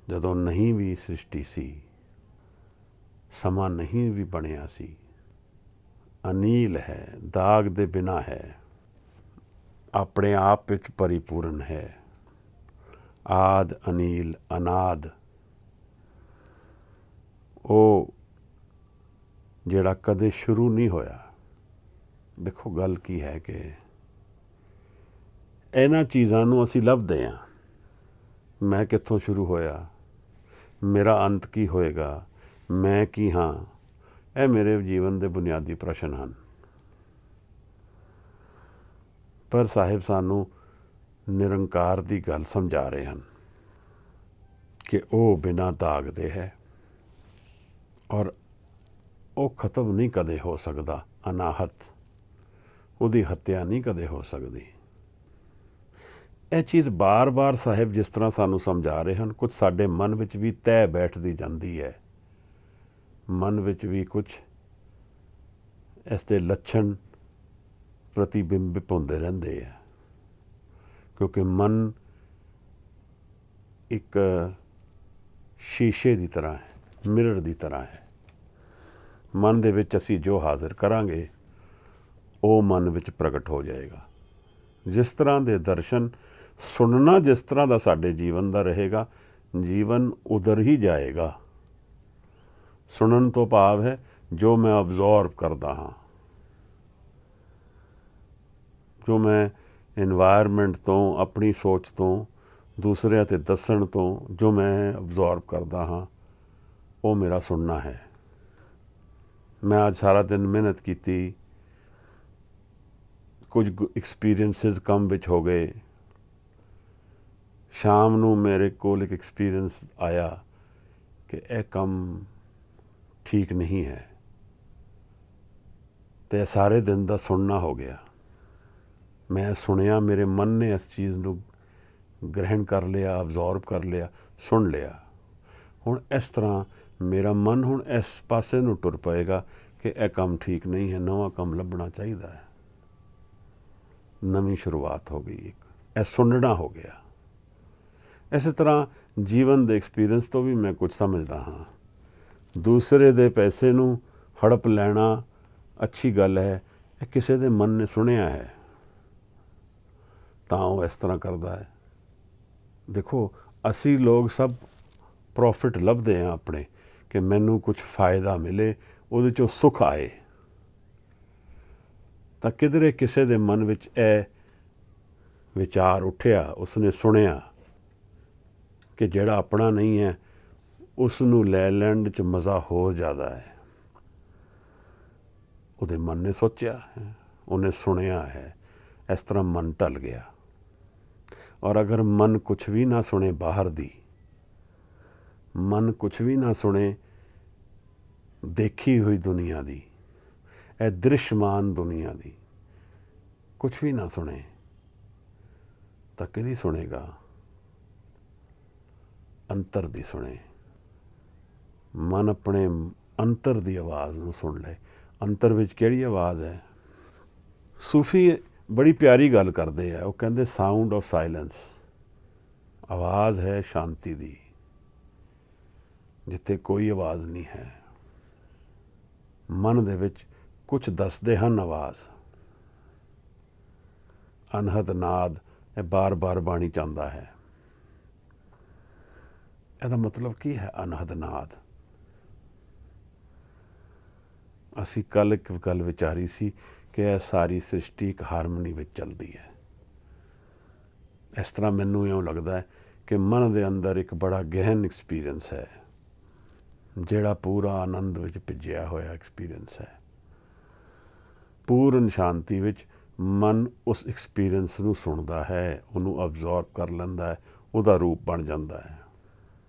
ਜਦੋਂ ਨਹੀਂ ਵੀ ਸ੍ਰਿਸ਼ਟੀ ਸੀ, ਸਮਾਂ ਨਹੀਂ ਵੀ ਬਣਿਆ ਸੀ, ਅਨੀਲ ਹੈ, ਦਾਗ ਦੇ ਬਿਨਾਂ ਹੈ, ਆਪਣੇ ਆਪ ਵਿੱਚ ਪਰਿਪੂਰਨ ਹੈ। ਆਦ ਅਨੀਲ ਅਨਾਦ, ਉਹ ਜਿਹੜਾ ਕਦੇ ਸ਼ੁਰੂ ਨਹੀਂ ਹੋਇਆ। ਦੇਖੋ ਗੱਲ ਕੀ ਹੈ ਕਿ ਇਹਨਾਂ ਚੀਜ਼ਾਂ ਨੂੰ ਅਸੀਂ ਲੱਭਦੇ ਹਾਂ। ਮੈਂ ਕਿੱਥੋਂ ਸ਼ੁਰੂ ਹੋਇਆ, ਮੇਰਾ ਅੰਤ ਕੀ ਹੋਏਗਾ, ਮੈਂ ਕੀ ਹਾਂ, ਇਹ ਮੇਰੇ ਜੀਵਨ ਦੇ ਬੁਨਿਆਦੀ ਪ੍ਰਸ਼ਨ ਹਨ। ਪਰ ਸਾਹਿਬ ਸਾਨੂੰ ਨਿਰੰਕਾਰ ਦੀ ਗੱਲ ਸਮਝਾ ਰਹੇ ਹਨ ਕਿ ਉਹ ਬਿਨਾਂ ਦਾਗ ਦੇ ਹੈ, ਔਰ ਉਹ ਖਤਮ ਨਹੀਂ ਕਦੇ ਹੋ ਸਕਦਾ। ਅਨਾਹਤ, ਉਹਦੀ ਹੱਤਿਆ ਨਹੀਂ ਕਦੇ ਹੋ ਸਕਦੀ। ਇਹ ਚੀਜ਼ ਬਾਰ-ਬਾਰ ਸਾਹਿਬ ਜਿਸ ਤਰ੍ਹਾਂ ਸਾਨੂੰ ਸਮਝਾ ਰਹੇ ਹਨ, ਕੁਝ ਸਾਡੇ ਮਨ ਵਿੱਚ ਵੀ ਤਹਿ ਬੈਠਦੀ ਜਾਂਦੀ ਹੈ। ਮਨ ਵਿੱਚ ਵੀ ਕੁਝ ਇਸ ਦੇ ਲੱਛਣ ਪ੍ਰਤੀਬਿੰਬਿਤ ਹੁੰਦੇ ਰਹਿੰਦੇ ਆ, ਕਿਉਂਕਿ ਮਨ ਇੱਕ ਸ਼ੀਸ਼ੇ ਦੀ ਤਰ੍ਹਾਂ ਹੈ, ਮਿਰਰ ਦੀ ਤਰ੍ਹਾਂ ਹੈ। ਮਨ ਦੇ ਵਿੱਚ ਅਸੀਂ ਜੋ ਹਾਜ਼ਰ ਕਰਾਂਗੇ, ਉਹ ਮਨ ਵਿੱਚ ਪ੍ਰਗਟ ਹੋ ਜਾਏਗਾ। ਜਿਸ ਤਰ੍ਹਾਂ ਦੇ ਦਰਸ਼ਨ, ਸੁਣਨਾ ਜਿਸ ਤਰ੍ਹਾਂ ਦਾ ਸਾਡੇ ਜੀਵਨ ਦਾ ਰਹੇਗਾ, ਜੀਵਨ ਉਧਰ ਹੀ ਜਾਏਗਾ। ਸੁਣਨ ਤੋਂ ਭਾਵ ਹੈ ਜੋ ਮੈਂ ਅਬਜ਼ੋਰਵ ਕਰਦਾ ਹਾਂ, ਜੋ ਮੈਂ ਇਨਵਾਇਰਮੈਂਟ ਤੋਂ, ਆਪਣੀ ਸੋਚ ਤੋਂ, ਦੂਸਰਿਆਂ 'ਤੇ ਦੱਸਣ ਤੋਂ ਜੋ ਮੈਂ ਅਬਜ਼ੋਰਵ ਕਰਦਾ ਹਾਂ, ਉਹ ਮੇਰਾ ਸੁਣਨਾ ਹੈ। ਮੈਂ ਅੱਜ ਸਾਰਾ ਦਿਨ ਮਿਹਨਤ ਕੀਤੀ, ਕੁਝ ਐਕਸਪੀਰੀਅੰਸਿਸ ਕੰਮ ਵਿੱਚ ਹੋ ਗਏ। ਸ਼ਾਮ ਨੂੰ ਮੇਰੇ ਕੋਲ ਇੱਕ ਐਕਸਪੀਰੀਅੰਸ ਆਇਆ ਕਿ ਇਹ ਕੰਮ ਠੀਕ ਨਹੀਂ ਹੈ, ਅਤੇ ਸਾਰੇ ਦਿਨ ਦਾ ਸੁਣਨਾ ਹੋ ਗਿਆ। ਮੈਂ ਸੁਣਿਆ, ਮੇਰੇ ਮਨ ਨੇ ਇਸ ਚੀਜ਼ ਨੂੰ ਗ੍ਰਹਿਣ ਕਰ ਲਿਆ, ਅਬਜ਼ੋਰਵ ਕਰ ਲਿਆ, ਸੁਣ ਲਿਆ। ਹੁਣ ਇਸ ਤਰ੍ਹਾਂ ਮੇਰਾ ਮਨ ਹੁਣ ਇਸ ਪਾਸੇ ਨੂੰ ਟੁਰ ਪਏਗਾ ਕਿ ਇਹ ਕੰਮ ਠੀਕ ਨਹੀਂ ਹੈ, ਨਵਾਂ ਕੰਮ ਲੱਭਣਾ ਚਾਹੀਦਾ ਹੈ। ਨਵੀਂ ਸ਼ੁਰੂਆਤ ਹੋ ਗਈ, ਇੱਕ ਇਹ ਸੁਣਨਾ ਹੋ ਗਿਆ। ਇਸੇ ਤਰ੍ਹਾਂ ਜੀਵਨ ਦੇ ਐਕਸਪੀਰੀਅੰਸ ਤੋਂ ਵੀ ਮੈਂ ਕੁਝ ਸਮਝਦਾ ਹਾਂ। ਦੂਸਰੇ ਦੇ ਪੈਸੇ ਨੂੰ ਹੜਪ ਲੈਣਾ ਅੱਛੀ ਗੱਲ ਹੈ, ਇਹ ਕਿਸੇ ਦੇ ਮਨ ਨੇ ਸੁਣਿਆ ਹੈ ਤਾਂ ਉਹ ਇਸ ਤਰ੍ਹਾਂ ਕਰਦਾ ਹੈ। ਦੇਖੋ, ਅਸੀਂ ਲੋਕ ਸਭ ਪ੍ਰੋਫਿਟ ਲੱਭਦੇ ਹਾਂ ਆਪਣੇ, ਕਿ ਮੈਨੂੰ ਕੁਝ ਫਾਇਦਾ ਮਿਲੇ, ਉਹਦੇ 'ਚੋਂ ਸੁੱਖ ਆਏ, ਤਾਂ ਕਿਧਰੇ ਕਿਸੇ ਦੇ ਮਨ ਵਿੱਚ ਇਹ ਵਿਚਾਰ ਉੱਠਿਆ, ਉਸਨੇ ਸੁਣਿਆ ਕਿ ਜਿਹੜਾ ਆਪਣਾ ਨਹੀਂ ਹੈ ਉਸ ਨੂੰ ਲੈ ਲੈਣ 'ਚ ਮਜ਼ਾ ਹੋਰ ਜ਼ਿਆਦਾ ਹੈ। ਉਹਦੇ ਮਨ ਨੇ ਸੋਚਿਆ ਹੈ, ਉਹਨੇ ਸੁਣਿਆ ਹੈ, ਇਸ ਤਰ੍ਹਾਂ ਮਨ ਢਲ ਗਿਆ। ਔਰ ਅਗਰ ਮਨ ਕੁਛ ਵੀ ਨਾ ਸੁਣੇ ਬਾਹਰ ਦੀ, ਮਨ ਕੁਛ ਵੀ ਨਾ ਸੁਣੇ ਦੇਖੀ ਹੋਈ ਦੁਨੀਆ ਦੀ, ਇਹ ਦ੍ਰਿਸ਼ਮਾਨ ਦੁਨੀਆ ਦੀ ਕੁਛ ਵੀ ਨਾ ਸੁਣੇ, ਤਾਂ ਕਿਹਦੀ ਸੁਣੇਗਾ? ਅੰਤਰ ਦੀ ਸੁਣੇ। ਮਨ ਆਪਣੇ ਅੰਤਰ ਦੀ ਆਵਾਜ਼ ਨੂੰ ਸੁਣ ਲੈ। ਅੰਤਰ ਵਿੱਚ ਕਿਹੜੀ ਆਵਾਜ਼ ਹੈ? ਸੂਫੀ ਬੜੀ ਪਿਆਰੀ ਗੱਲ ਕਰਦੇ ਆ, ਉਹ ਕਹਿੰਦੇ ਸਾਊਂਡ ਆਫ ਸਾਇਲੈਂਸ, ਆਵਾਜ਼ ਹੈ ਸ਼ਾਂਤੀ ਦੀ, ਜਿੱਥੇ ਕੋਈ ਆਵਾਜ਼ ਨਹੀਂ ਹੈ। ਮਨ ਦੇ ਵਿੱਚ ਕੁਝ ਦੱਸਦੇ ਹਨ ਆਵਾਜ਼, ਅਨਹਦ ਨਾਦ, ਇਹ ਬਾਰ-ਬਾਰ ਬਾਣੀ ਚਾਹੁੰਦਾ ਹੈ। ਇਹਦਾ ਮਤਲਬ ਕੀ ਹੈ ਅਨਹਦ ਨਾਦ? ਅਸੀਂ ਕੱਲ੍ਹ ਇੱਕ ਗੱਲ ਵਿਚਾਰੀ ਸੀ ਕਿ ਇਹ ਸਾਰੀ ਸ੍ਰਿਸ਼ਟੀ ਇੱਕ ਹਾਰਮਨੀ ਵਿੱਚ ਚੱਲਦੀ ਹੈ। ਇਸ ਤਰ੍ਹਾਂ ਮੈਨੂੰ ਇਉਂ ਲੱਗਦਾ ਹੈ ਕਿ ਮਨ ਦੇ ਅੰਦਰ ਇੱਕ ਬੜਾ ਗਹਿਨ ਐਕਸਪੀਰੀਅੰਸ ਹੈ, ਜਿਹੜਾ ਪੂਰਾ ਆਨੰਦ ਵਿੱਚ ਭਿੱਜਿਆ ਹੋਇਆ ਐਕਸਪੀਰੀਅੰਸ ਹੈ। ਪੂਰਨ ਸ਼ਾਂਤੀ ਵਿੱਚ ਮਨ ਉਸ ਐਕਸਪੀਰੀਅੰਸ ਨੂੰ ਸੁਣਦਾ ਹੈ, ਉਹਨੂੰ ਅਬਜ਼ੋਰਬ ਕਰ ਲੈਂਦਾ ਹੈ, ਉਹਦਾ ਰੂਪ ਬਣ ਜਾਂਦਾ ਹੈ।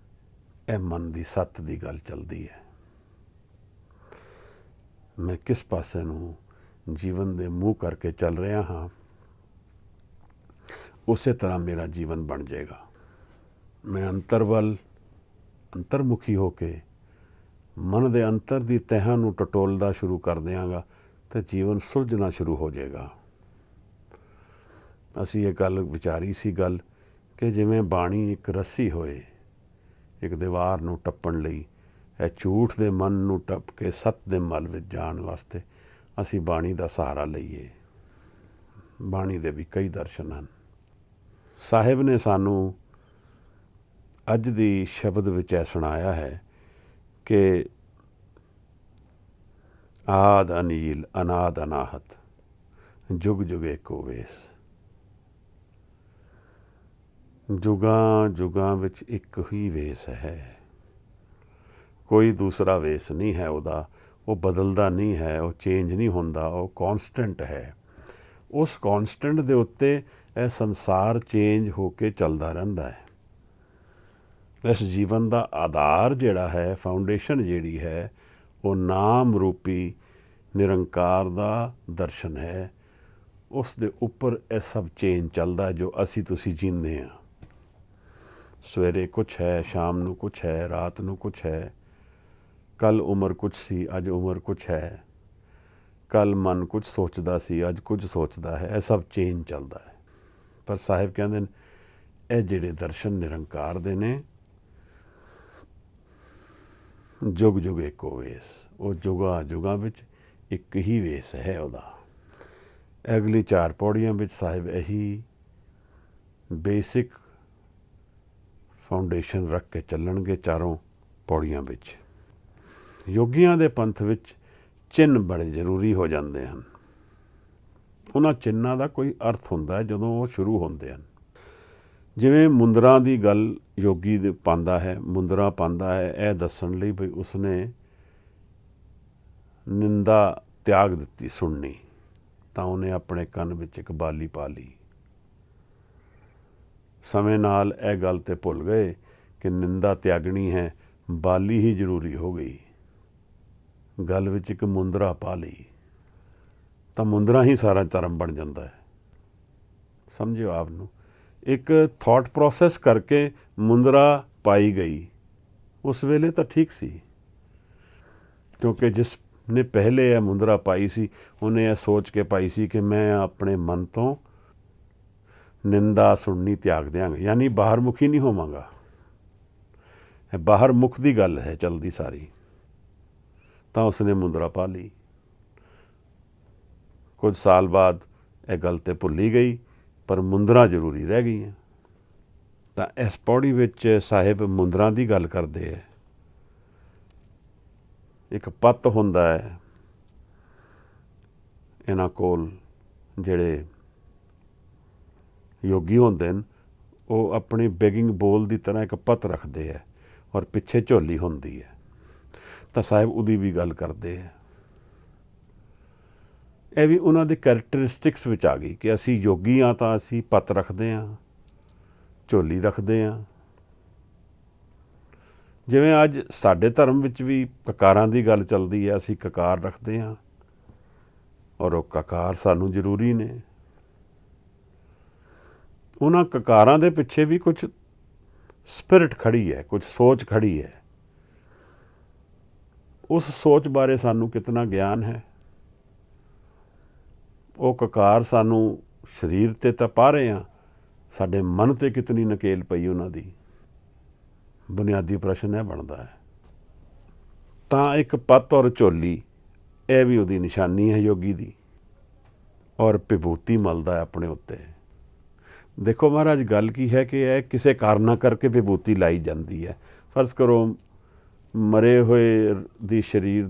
ਇਹ ਮਨ ਦੀ ਸੱਤ ਦੀ ਗੱਲ ਚੱਲਦੀ ਹੈ। ਮੈਂ ਕਿਸ ਪਾਸੇ ਨੂੰ ਜੀਵਨ ਦੇ ਮੂੰਹ ਕਰਕੇ ਚੱਲ ਰਿਹਾ ਹਾਂ, ਉਸੇ ਤਰ੍ਹਾਂ ਮੇਰਾ ਜੀਵਨ ਬਣ ਜਾਏਗਾ। ਮੈਂ ਅੰਤਰਮੁਖੀ ਹੋ ਕੇ ਮਨ ਦੇ ਅੰਤਰ ਦੀ ਤਹਿਾਂ ਨੂੰ ਟਟੋਲਦਾ ਸ਼ੁਰੂ ਕਰ ਦਿਆਂਗਾ ਤਾਂ ਜੀਵਨ ਸੁਲਝਣਾ ਸ਼ੁਰੂ ਹੋ ਜਾਏਗਾ। ਅਸੀਂ ਇਹ ਗੱਲ ਵਿਚਾਰੀ ਸੀ ਗੱਲ ਕਿ ਜਿਵੇਂ ਬਾਣੀ ਇੱਕ ਰੱਸੀ ਹੋਏ ਇੱਕ ਦੀਵਾਰ ਨੂੰ ਟੱਪਣ ਲਈ, ਇਹ ਝੂਠ ਦੇ ਮਨ ਨੂੰ ਟੱਪ ਕੇ ਸੱਤ ਦੇ ਮਲ ਵਿੱਚ ਜਾਣ ਵਾਸਤੇ ਅਸੀਂ ਬਾਣੀ ਦਾ ਸਹਾਰਾ ਲਈਏ। ਬਾਣੀ ਦੇ ਵੀ ਕਈ ਦਰਸ਼ਨ ਹਨ। ਸਾਹਿਬ ਨੇ ਸਾਨੂੰ ਅੱਜ ਦੀ ਸ਼ਬਦ ਵਿੱਚ ਇਹ ਸੁਣਾਇਆ ਹੈ ਕਿ ਆਦ ਅਨੀਲ ਅਨਾਦ ਅਨਾਹਤ, ਜੁਗ ਜੁਗ ਏਕੋ ਵੇਸ। ਜੁਗਾਂ ਜੁਗਾਂ ਵਿੱਚ ਇੱਕ ਹੀ ਵੇਸ ਹੈ, ਕੋਈ ਦੂਸਰਾ ਵੇਸ ਨਹੀਂ ਹੈ ਉਹਦਾ। ਉਹ ਬਦਲਦਾ ਨਹੀਂ ਹੈ, ਉਹ ਚੇਂਜ ਨਹੀਂ ਹੁੰਦਾ, ਉਹ ਕੌਨਸਟੈਂਟ ਹੈ। ਉਸ ਕੌਨਸਟੈਂਟ ਦੇ ਉੱਤੇ ਇਹ ਸੰਸਾਰ ਚੇਂਜ ਹੋ ਕੇ ਚੱਲਦਾ ਰਹਿੰਦਾ ਹੈ। ਇਸ ਜੀਵਨ ਦਾ ਆਧਾਰ ਜਿਹੜਾ ਹੈ, ਫਾਊਂਡੇਸ਼ਨ ਜਿਹੜੀ ਹੈ, ਉਹ ਨਾਮ ਰੂਪੀ ਨਿਰੰਕਾਰ ਦਾ ਦਰਸ਼ਨ ਹੈ। ਉਸ ਦੇ ਉੱਪਰ ਇਹ ਸਭ ਚੇਂਜ ਚੱਲਦਾ ਜੋ ਅਸੀਂ ਤੁਸੀਂ ਜੀਂਦੇ ਹਾਂ। ਸਵੇਰੇ ਕੁਛ ਹੈ, ਸ਼ਾਮ ਨੂੰ ਕੁਛ ਹੈ, ਰਾਤ ਨੂੰ ਕੁਛ ਹੈ। ਕੱਲ੍ਹ ਉਮਰ ਕੁਛ ਸੀ, ਅੱਜ ਉਮਰ ਕੁਛ ਹੈ। ਕੱਲ੍ਹ ਮਨ ਕੁਛ ਸੋਚਦਾ ਸੀ, ਅੱਜ ਕੁਝ ਸੋਚਦਾ ਹੈ। ਇਹ ਸਭ ਚੇਂਜ ਚੱਲਦਾ ਹੈ। ਪਰ ਸਾਹਿਬ ਕਹਿੰਦੇ ਨੇ ਇਹ ਜਿਹੜੇ ਦਰਸ਼ਨ ਨਿਰੰਕਾਰ ਦੇ ਨੇ, ਜੁਗ ਜੁਗ ਏਕੋ ਵੇਸ, ਉਹ ਜੁਗਾਂ ਜੁਗਾਂ ਵਿੱਚ ਇੱਕ ਹੀ ਵੇਸ ਹੈ ਉਹਦਾ। ਅਗਲੀ 4 ਪੌੜੀਆਂ ਵਿੱਚ ਸਾਹਿਬ ਇਹੀ ਬੇਸਿਕ ਫਾਊਂਡੇਸ਼ਨ ਰੱਖ ਕੇ ਚੱਲਣਗੇ। 4 ਪੌੜੀਆਂ ਵਿੱਚ ਯੋਗੀਆਂ ਦੇ ਪੰਥ ਵਿੱਚ ਚਿੰਨ੍ਹ ਬੜੇ ਜ਼ਰੂਰੀ ਹੋ ਜਾਂਦੇ ਹਨ। ਉਹਨਾਂ ਚਿੰਨ੍ਹਾਂ ਦਾ ਕੋਈ ਅਰਥ ਹੁੰਦਾ ਹੈ ਜਦੋਂ ਉਹ ਸ਼ੁਰੂ ਹੁੰਦੇ ਹਨ। ਜਿਵੇਂ ਮੁੰਦਰਾਂ ਦੀ ਗੱਲ ਯੋਗੀ ਦੇ ਪਾਉਂਦਾ ਹੈ, ਮੁੰਦਰਾਂ ਪਾਉਂਦਾ ਹੈ ਇਹ ਦੱਸਣ ਲਈ ਵੀ ਉਸਨੇ ਨਿੰਦਾ ਤਿਆਗ ਦਿੱਤੀ ਸੁਣਨੀ, ਤਾਂ ਉਹਨੇ ਆਪਣੇ ਕੰਨ ਵਿੱਚ ਇੱਕ ਬਾਲੀ ਪਾ ਲਈ। ਸਮੇਂ ਨਾਲ ਇਹ ਗੱਲ ਤੇ ਭੁੱਲ ਗਏ ਕਿ ਨਿੰਦਾ ਤਿਆਗਣੀ ਹੈ, ਬਾਲੀ ਹੀ ਜ਼ਰੂਰੀ ਹੋ ਗਈ। ਗੱਲ ਵਿੱਚ ਇੱਕ ਮੁੰਦਰਾ ਪਾ ਲਈ ਤਾਂ ਮੁੰਦਰਾ ਹੀ ਸਾਰਾ ਧਰਮ ਬਣ ਜਾਂਦਾ ਹੈ। ਸਮਝਿਓ ਆਪ ਨੂੰ, ਇੱਕ ਥਾਟ ਪ੍ਰੋਸੈਸ ਕਰਕੇ ਮੁੰਦਰਾ ਪਾਈ ਗਈ। ਉਸ ਵੇਲੇ ਤਾਂ ਠੀਕ ਸੀ, ਕਿਉਂਕਿ ਜਿਸ ਨੇ ਪਹਿਲੇ ਇਹ ਮੁੰਦਰਾ ਪਾਈ ਸੀ ਉਹਨੇ ਇਹ ਸੋਚ ਕੇ ਪਾਈ ਸੀ ਕਿ ਮੈਂ ਆਪਣੇ ਮਨ ਤੋਂ ਨਿੰਦਾ ਸੁਣਨੀ ਤਿਆਗ ਦਿਆਂਗਾ, ਯਾਨੀ ਬਾਹਰ ਮੁਖੀ ਨਹੀਂ ਹੋਵਾਂਗਾ। ਇਹ ਬਾਹਰ ਮੁਖ ਦੀ ਗੱਲ ਹੈ ਚਲਦੀ ਸਾਰੀ। ਤਾਂ ਉਸਨੇ ਮੁੰਦਰਾ ਪਾ ਲਈ। ਕੁਝ ਸਾਲ ਬਾਅਦ ਇਹ ਗੱਲ ਤੇ ਭੁੱਲੀ ਗਈ, ਪਰ ਮੁੰਦਰਾ ਜ਼ਰੂਰੀ ਰਹਿ ਗਈਆਂ। ਤਾਂ ਇਸ ਪੌੜੀ ਵਿੱਚ ਸਾਹਿਬ ਮੁੰਦਰਾਂ ਦੀ ਗੱਲ ਕਰਦੇ ਹੈ। ਇੱਕ ਪੱਤ ਹੁੰਦਾ ਹੈ ਇਹਨਾਂ ਕੋਲ, ਜਿਹੜੇ ਯੋਗੀ ਹੁੰਦੇ ਨੇ ਉਹ ਆਪਣੀ ਬੈਗਿੰਗ ਬੋਲ ਦੀ ਤਰ੍ਹਾਂ ਇੱਕ ਪੱਤ ਰੱਖਦੇ ਹੈ ਔਰ ਪਿੱਛੇ ਝੋਲੀ ਹੁੰਦੀ ਹੈ। ਤਾਂ ਸਾਹਿਬ ਉਹਦੀ ਵੀ ਗੱਲ ਕਰਦੇ ਹੈ। ਇਹ ਵੀ ਉਹਨਾਂ ਦੇ ਕੈਰੈਕਟਰਿਸਟਿਕਸ ਵਿੱਚ ਆ ਗਈ ਕਿ ਅਸੀਂ ਯੋਗੀ ਹਾਂ ਤਾਂ ਅਸੀਂ ਪੱਤ ਰੱਖਦੇ ਹਾਂ, ਝੋਲੀ ਰੱਖਦੇ ਹਾਂ। ਜਿਵੇਂ ਅੱਜ ਸਾਡੇ ਧਰਮ ਵਿੱਚ ਵੀ ਕਕਾਰਾਂ ਦੀ ਗੱਲ ਚੱਲਦੀ ਹੈ, ਅਸੀਂ ਕਕਾਰ ਰੱਖਦੇ ਹਾਂ ਔਰ ਉਹ ਕਕਾਰ ਸਾਨੂੰ ਜ਼ਰੂਰੀ ਨੇ। ਉਹਨਾਂ ਕਕਾਰਾਂ ਦੇ ਪਿੱਛੇ ਵੀ ਕੁਝ ਸਪਿਰਿਟ ਖੜੀ ਹੈ, ਕੁਝ ਸੋਚ ਖੜੀ ਹੈ। ਉਸ ਸੋਚ ਬਾਰੇ ਸਾਨੂੰ ਕਿਤਨਾ ਗਿਆਨ ਹੈ? ਉਹ ਕਕਾਰ ਸਾਨੂੰ ਸਰੀਰ 'ਤੇ ਤਾਂ ਪਾ ਰਹੇ ਹਾਂ, ਸਾਡੇ ਮਨ 'ਤੇ ਕਿਤਨੀ ਨਕੇਲ ਪਈ ਉਹਨਾਂ ਦੀ? ਬੁਨਿਆਦੀ ਪ੍ਰਸ਼ਨ ਇਹ ਬਣਦਾ ਹੈ। ਤਾਂ ਇੱਕ ਪੱਤ ਔਰ ਝੋਲੀ, ਇਹ ਵੀ ਉਹਦੀ ਨਿਸ਼ਾਨੀ ਹੈ ਯੋਗੀ ਦੀ। ਔਰ ਵਿਭੂਤੀ ਮਲਦਾ ਹੈ ਆਪਣੇ ਉੱਤੇ। ਦੇਖੋ ਮਹਾਰਾਜ, ਗੱਲ ਕੀ ਹੈ ਕਿ ਇਹ ਕਿਸੇ ਕਾਰਨਾਂ ਕਰਕੇ ਵਿਭੂਤੀ ਲਾਈ ਜਾਂਦੀ ਹੈ। ਫਰਜ਼ ਕਰੋ ਮਰੇ ਹੋਏ ਦੀ ਸਰੀਰ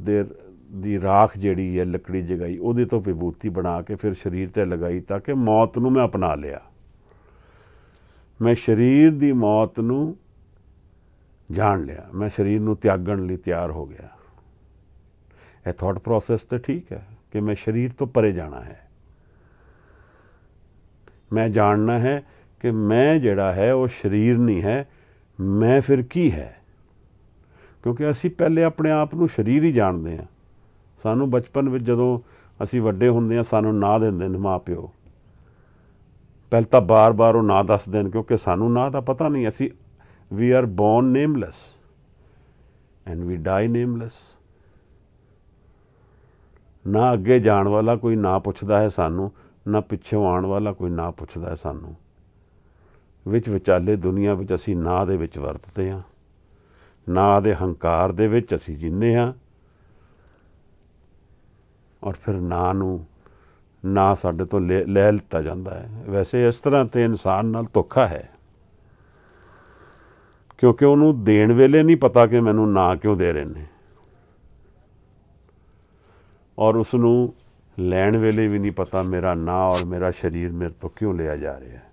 ਦੀ ਰਾਖ ਜਿਹੜੀ ਹੈ, ਲੱਕੜੀ ਜਗਾਈ, ਉਹਦੇ ਤੋਂ ਵਿਭੂਤੀ ਬਣਾ ਕੇ ਫਿਰ ਸਰੀਰ 'ਤੇ ਲਗਾਈ ਤਾਂ ਕਿ ਮੌਤ ਨੂੰ ਮੈਂ ਅਪਣਾ ਲਿਆ, ਮੈਂ ਸਰੀਰ ਦੀ ਮੌਤ ਨੂੰ ਜਾਣ ਲਿਆ, ਮੈਂ ਸਰੀਰ ਨੂੰ ਤਿਆਗਣ ਲਈ ਤਿਆਰ ਹੋ ਗਿਆ। ਇਹ ਥਾਟ ਪ੍ਰੋਸੈਸ ਤਾਂ ਠੀਕ ਹੈ ਕਿ ਮੈਂ ਸਰੀਰ ਤੋਂ ਪਰੇ ਜਾਣਾ ਹੈ, ਮੈਂ ਜਾਣਨਾ ਹੈ ਕਿ ਮੈਂ ਜਿਹੜਾ ਹੈ ਉਹ ਸਰੀਰ ਨਹੀਂ ਹੈ, ਮੈਂ ਫਿਰ ਕੀ ਹੈ? ਕਿਉਂਕਿ ਅਸੀਂ ਪਹਿਲੇ ਆਪਣੇ ਆਪ ਨੂੰ ਸਰੀਰ ਹੀ ਜਾਣਦੇ ਹਾਂ। ਸਾਨੂੰ ਬਚਪਨ ਵਿੱਚ ਜਦੋਂ ਅਸੀਂ ਵੱਡੇ ਹੁੰਦੇ ਹਾਂ, ਸਾਨੂੰ ਨਾਂ ਦਿੰਦੇ ਨੇ ਮਾਂ ਪਿਓ। ਪਹਿਲਾਂ ਤਾਂ ਬਾਰ-ਬਾਰ ਉਹ ਨਾਂ ਦੱਸਦੇ ਨੇ ਕਿਉਂਕਿ ਸਾਨੂੰ ਨਾਂ ਦਾ ਪਤਾ ਨਹੀਂ। ਅਸੀਂ we are born nameless and we die nameless। ਨਾ ਅੱਗੇ ਜਾਣ ਵਾਲਾ ਕੋਈ ਨਾਂ ਪੁੱਛਦਾ ਹੈ ਸਾਨੂੰ, ਨਾ ਪਿੱਛੋਂ ਆਉਣ ਵਾਲਾ ਕੋਈ ਨਾਂ ਪੁੱਛਦਾ ਹੈ ਸਾਨੂੰ। ਵਿੱਚ ਵਿਚਾਲੇ ਦੁਨੀਆ ਵਿੱਚ ਅਸੀਂ ਨਾਂ ਦੇ ਵਿੱਚ ਵਰਤਦੇ ਹਾਂ, ਨਾਂ ਦੇ ਹੰਕਾਰ ਦੇ ਵਿੱਚ ਅਸੀਂ ਜੀਂਦੇ ਹਾਂ ਔਰ ਫਿਰ ਨਾਂ ਨੂੰ ਨਾ ਸਾਡੇ ਤੋਂ ਲੈ ਲਿੱਤਾ ਜਾਂਦਾ ਹੈ। ਵੈਸੇ ਇਸ ਤਰ੍ਹਾਂ ਤੇ ਇਨਸਾਨ ਨਾਲ ਧੋਖਾ ਹੈ, ਕਿਉਂਕਿ ਉਹਨੂੰ ਦੇਣ ਵੇਲੇ ਨਹੀਂ ਪਤਾ ਕਿ ਮੈਨੂੰ ਨਾਂ ਕਿਉਂ ਦੇ ਰਹੇ ਨੇ, ਔਰ ਉਸਨੂੰ ਲੈਣ ਵੇਲੇ ਵੀ ਨਹੀਂ ਪਤਾ ਮੇਰਾ ਨਾਂ ਔਰ ਮੇਰਾ ਸਰੀਰ ਮੇਰੇ ਤੋਂ ਕਿਉਂ ਲਿਆ ਜਾ ਰਿਹਾ ਹੈ।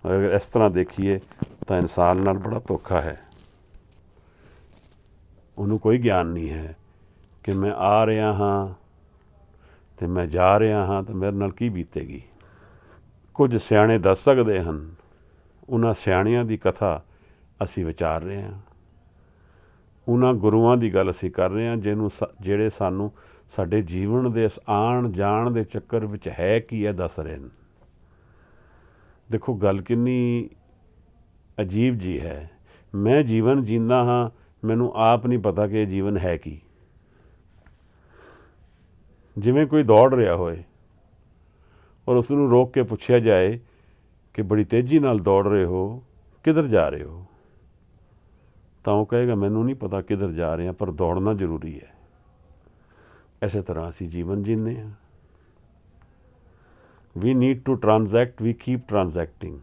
ਅਗਰ ਇਸ ਤਰ੍ਹਾਂ ਦੇਖੀਏ ਤਾਂ ਇਨਸਾਨ ਨਾਲ ਬੜਾ ਧੋਖਾ ਹੈ। ਉਹਨੂੰ ਕੋਈ ਗਿਆਨ ਨਹੀਂ ਹੈ ਕਿ ਮੈਂ ਆ ਰਿਹਾ ਹਾਂ ਅਤੇ ਮੈਂ ਜਾ ਰਿਹਾ ਹਾਂ ਤਾਂ ਮੇਰੇ ਨਾਲ ਕੀ ਬੀਤੇਗੀ। ਕੁਝ ਸਿਆਣੇ ਦੱਸ ਸਕਦੇ ਹਨ, ਉਹਨਾਂ ਸਿਆਣਿਆਂ ਦੀ ਕਥਾ ਅਸੀਂ ਵਿਚਾਰ ਰਹੇ ਹਾਂ, ਉਹਨਾਂ ਗੁਰੂਆਂ ਦੀ ਗੱਲ ਅਸੀਂ ਕਰ ਰਹੇ ਹਾਂ ਜਿਹੜੇ ਸਾਨੂੰ ਸਾਡੇ ਜੀਵਨ ਦੇ ਆਉਣ ਜਾਣ ਦੇ ਚੱਕਰ ਵਿੱਚ ਹੈ ਕੀ ਹੈ ਦੱਸ ਰਹੇ ਨੇ। ਦੇਖੋ ਗੱਲ ਕਿੰਨੀ ਅਜੀਬ ਜੀ ਹੈ। ਮੈਂ ਜੀਵਨ ਜੀਂਦਾ ਹਾਂ, ਮੈਨੂੰ ਆਪ ਨਹੀਂ ਪਤਾ ਕਿ ਇਹ ਜੀਵਨ ਹੈ ਕੀ। ਜਿਵੇਂ ਕੋਈ ਦੌੜ ਰਿਹਾ ਹੋਏ ਔਰ ਉਸ ਨੂੰ ਰੋਕ ਕੇ ਪੁੱਛਿਆ ਜਾਏ ਕਿ ਬੜੀ ਤੇਜ਼ੀ ਨਾਲ ਦੌੜ ਰਹੇ ਹੋ, ਕਿੱਧਰ ਜਾ ਰਹੇ ਹੋ? ਤਾਂ ਉਹ ਕਹੇਗਾ ਮੈਨੂੰ ਨਹੀਂ ਪਤਾ ਕਿੱਧਰ ਜਾ ਰਹੇ ਹਾਂ, ਪਰ ਦੌੜਨਾ ਜ਼ਰੂਰੀ ਹੈ। ਇਸੇ ਤਰ੍ਹਾਂ ਅਸੀਂ ਜੀਵਨ ਜੀਂਦੇ ਹਾਂ। We need to transact, we keep transacting.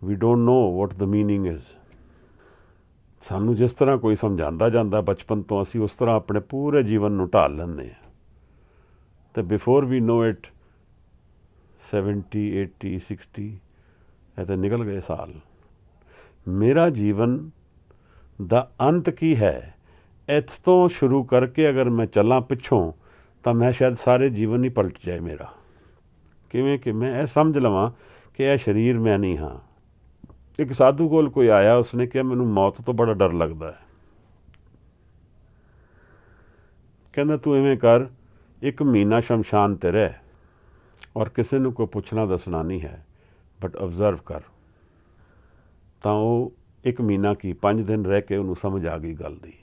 We don't know what the meaning is. ਸਾਨੂੰ ਜਿਸ ਤਰ੍ਹਾਂ ਕੋਈ ਸਮਝਾਉਂਦਾ ਜਾਂਦਾ ਬਚਪਨ ਤੋਂ, ਅਸੀਂ ਉਸ ਤਰ੍ਹਾਂ ਆਪਣੇ ਪੂਰੇ ਜੀਵਨ ਨੂੰ ਢਾਲ ਲੈਂਦੇ ਹਾਂ ਅਤੇ ਬਿਫੋਰ ਵੀ ਨੋ ਇਟ 70, 80, 60 ਇਹ ਤਾਂ ਨਿਕਲ ਗਏ ਸਾਲ। ਮੇਰਾ ਜੀਵਨ ਦਾ ਅੰਤ ਕੀ ਹੈ, ਇੱਥੋਂ ਤੋਂ ਸ਼ੁਰੂ ਕਰਕੇ ਅਗਰ ਮੈਂ ਚੱਲਾਂ ਪਿੱਛੋਂ ਤਾਂ ਮੈਂ ਸ਼ਾਇਦ ਸਾਰੇ ਜੀਵਨ ਹੀ ਪਲਟ ਜਾਏ ਮੇਰਾ। ਕਿਵੇਂ ਕਿ ਮੈਂ ਇਹ ਸਮਝ ਲਵਾਂ ਕਿ ਇਹ ਸਰੀਰ ਮੈਂ ਨਹੀਂ ਹਾਂ। ਇੱਕ ਸਾਧੂ ਕੋਲ ਕੋਈ ਆਇਆ, ਉਸਨੇ ਕਿਹਾ ਮੈਨੂੰ ਮੌਤ ਤੋਂ ਬੜਾ ਡਰ ਲੱਗਦਾ ਹੈ। ਕਹਿੰਦਾ ਤੂੰ ਇਵੇਂ ਕਰ, 1 ਮਹੀਨਾ ਸ਼ਮਸ਼ਾਨ 'ਤੇ ਰਹਿ ਔਰ ਕਿਸੇ ਨੂੰ ਕੋਈ ਪੁੱਛਣਾ ਦੱਸਣਾ ਨਹੀਂ ਹੈ, ਬਟ ਅਬਜ਼ਰਵ ਕਰ। ਤਾਂ ਉਹ 1 ਮਹੀਨਾ ਕੀ 5 ਦਿਨ ਰਹਿ ਕੇ ਉਹਨੂੰ ਸਮਝ ਆ ਗਈ ਗੱਲ ਦੀ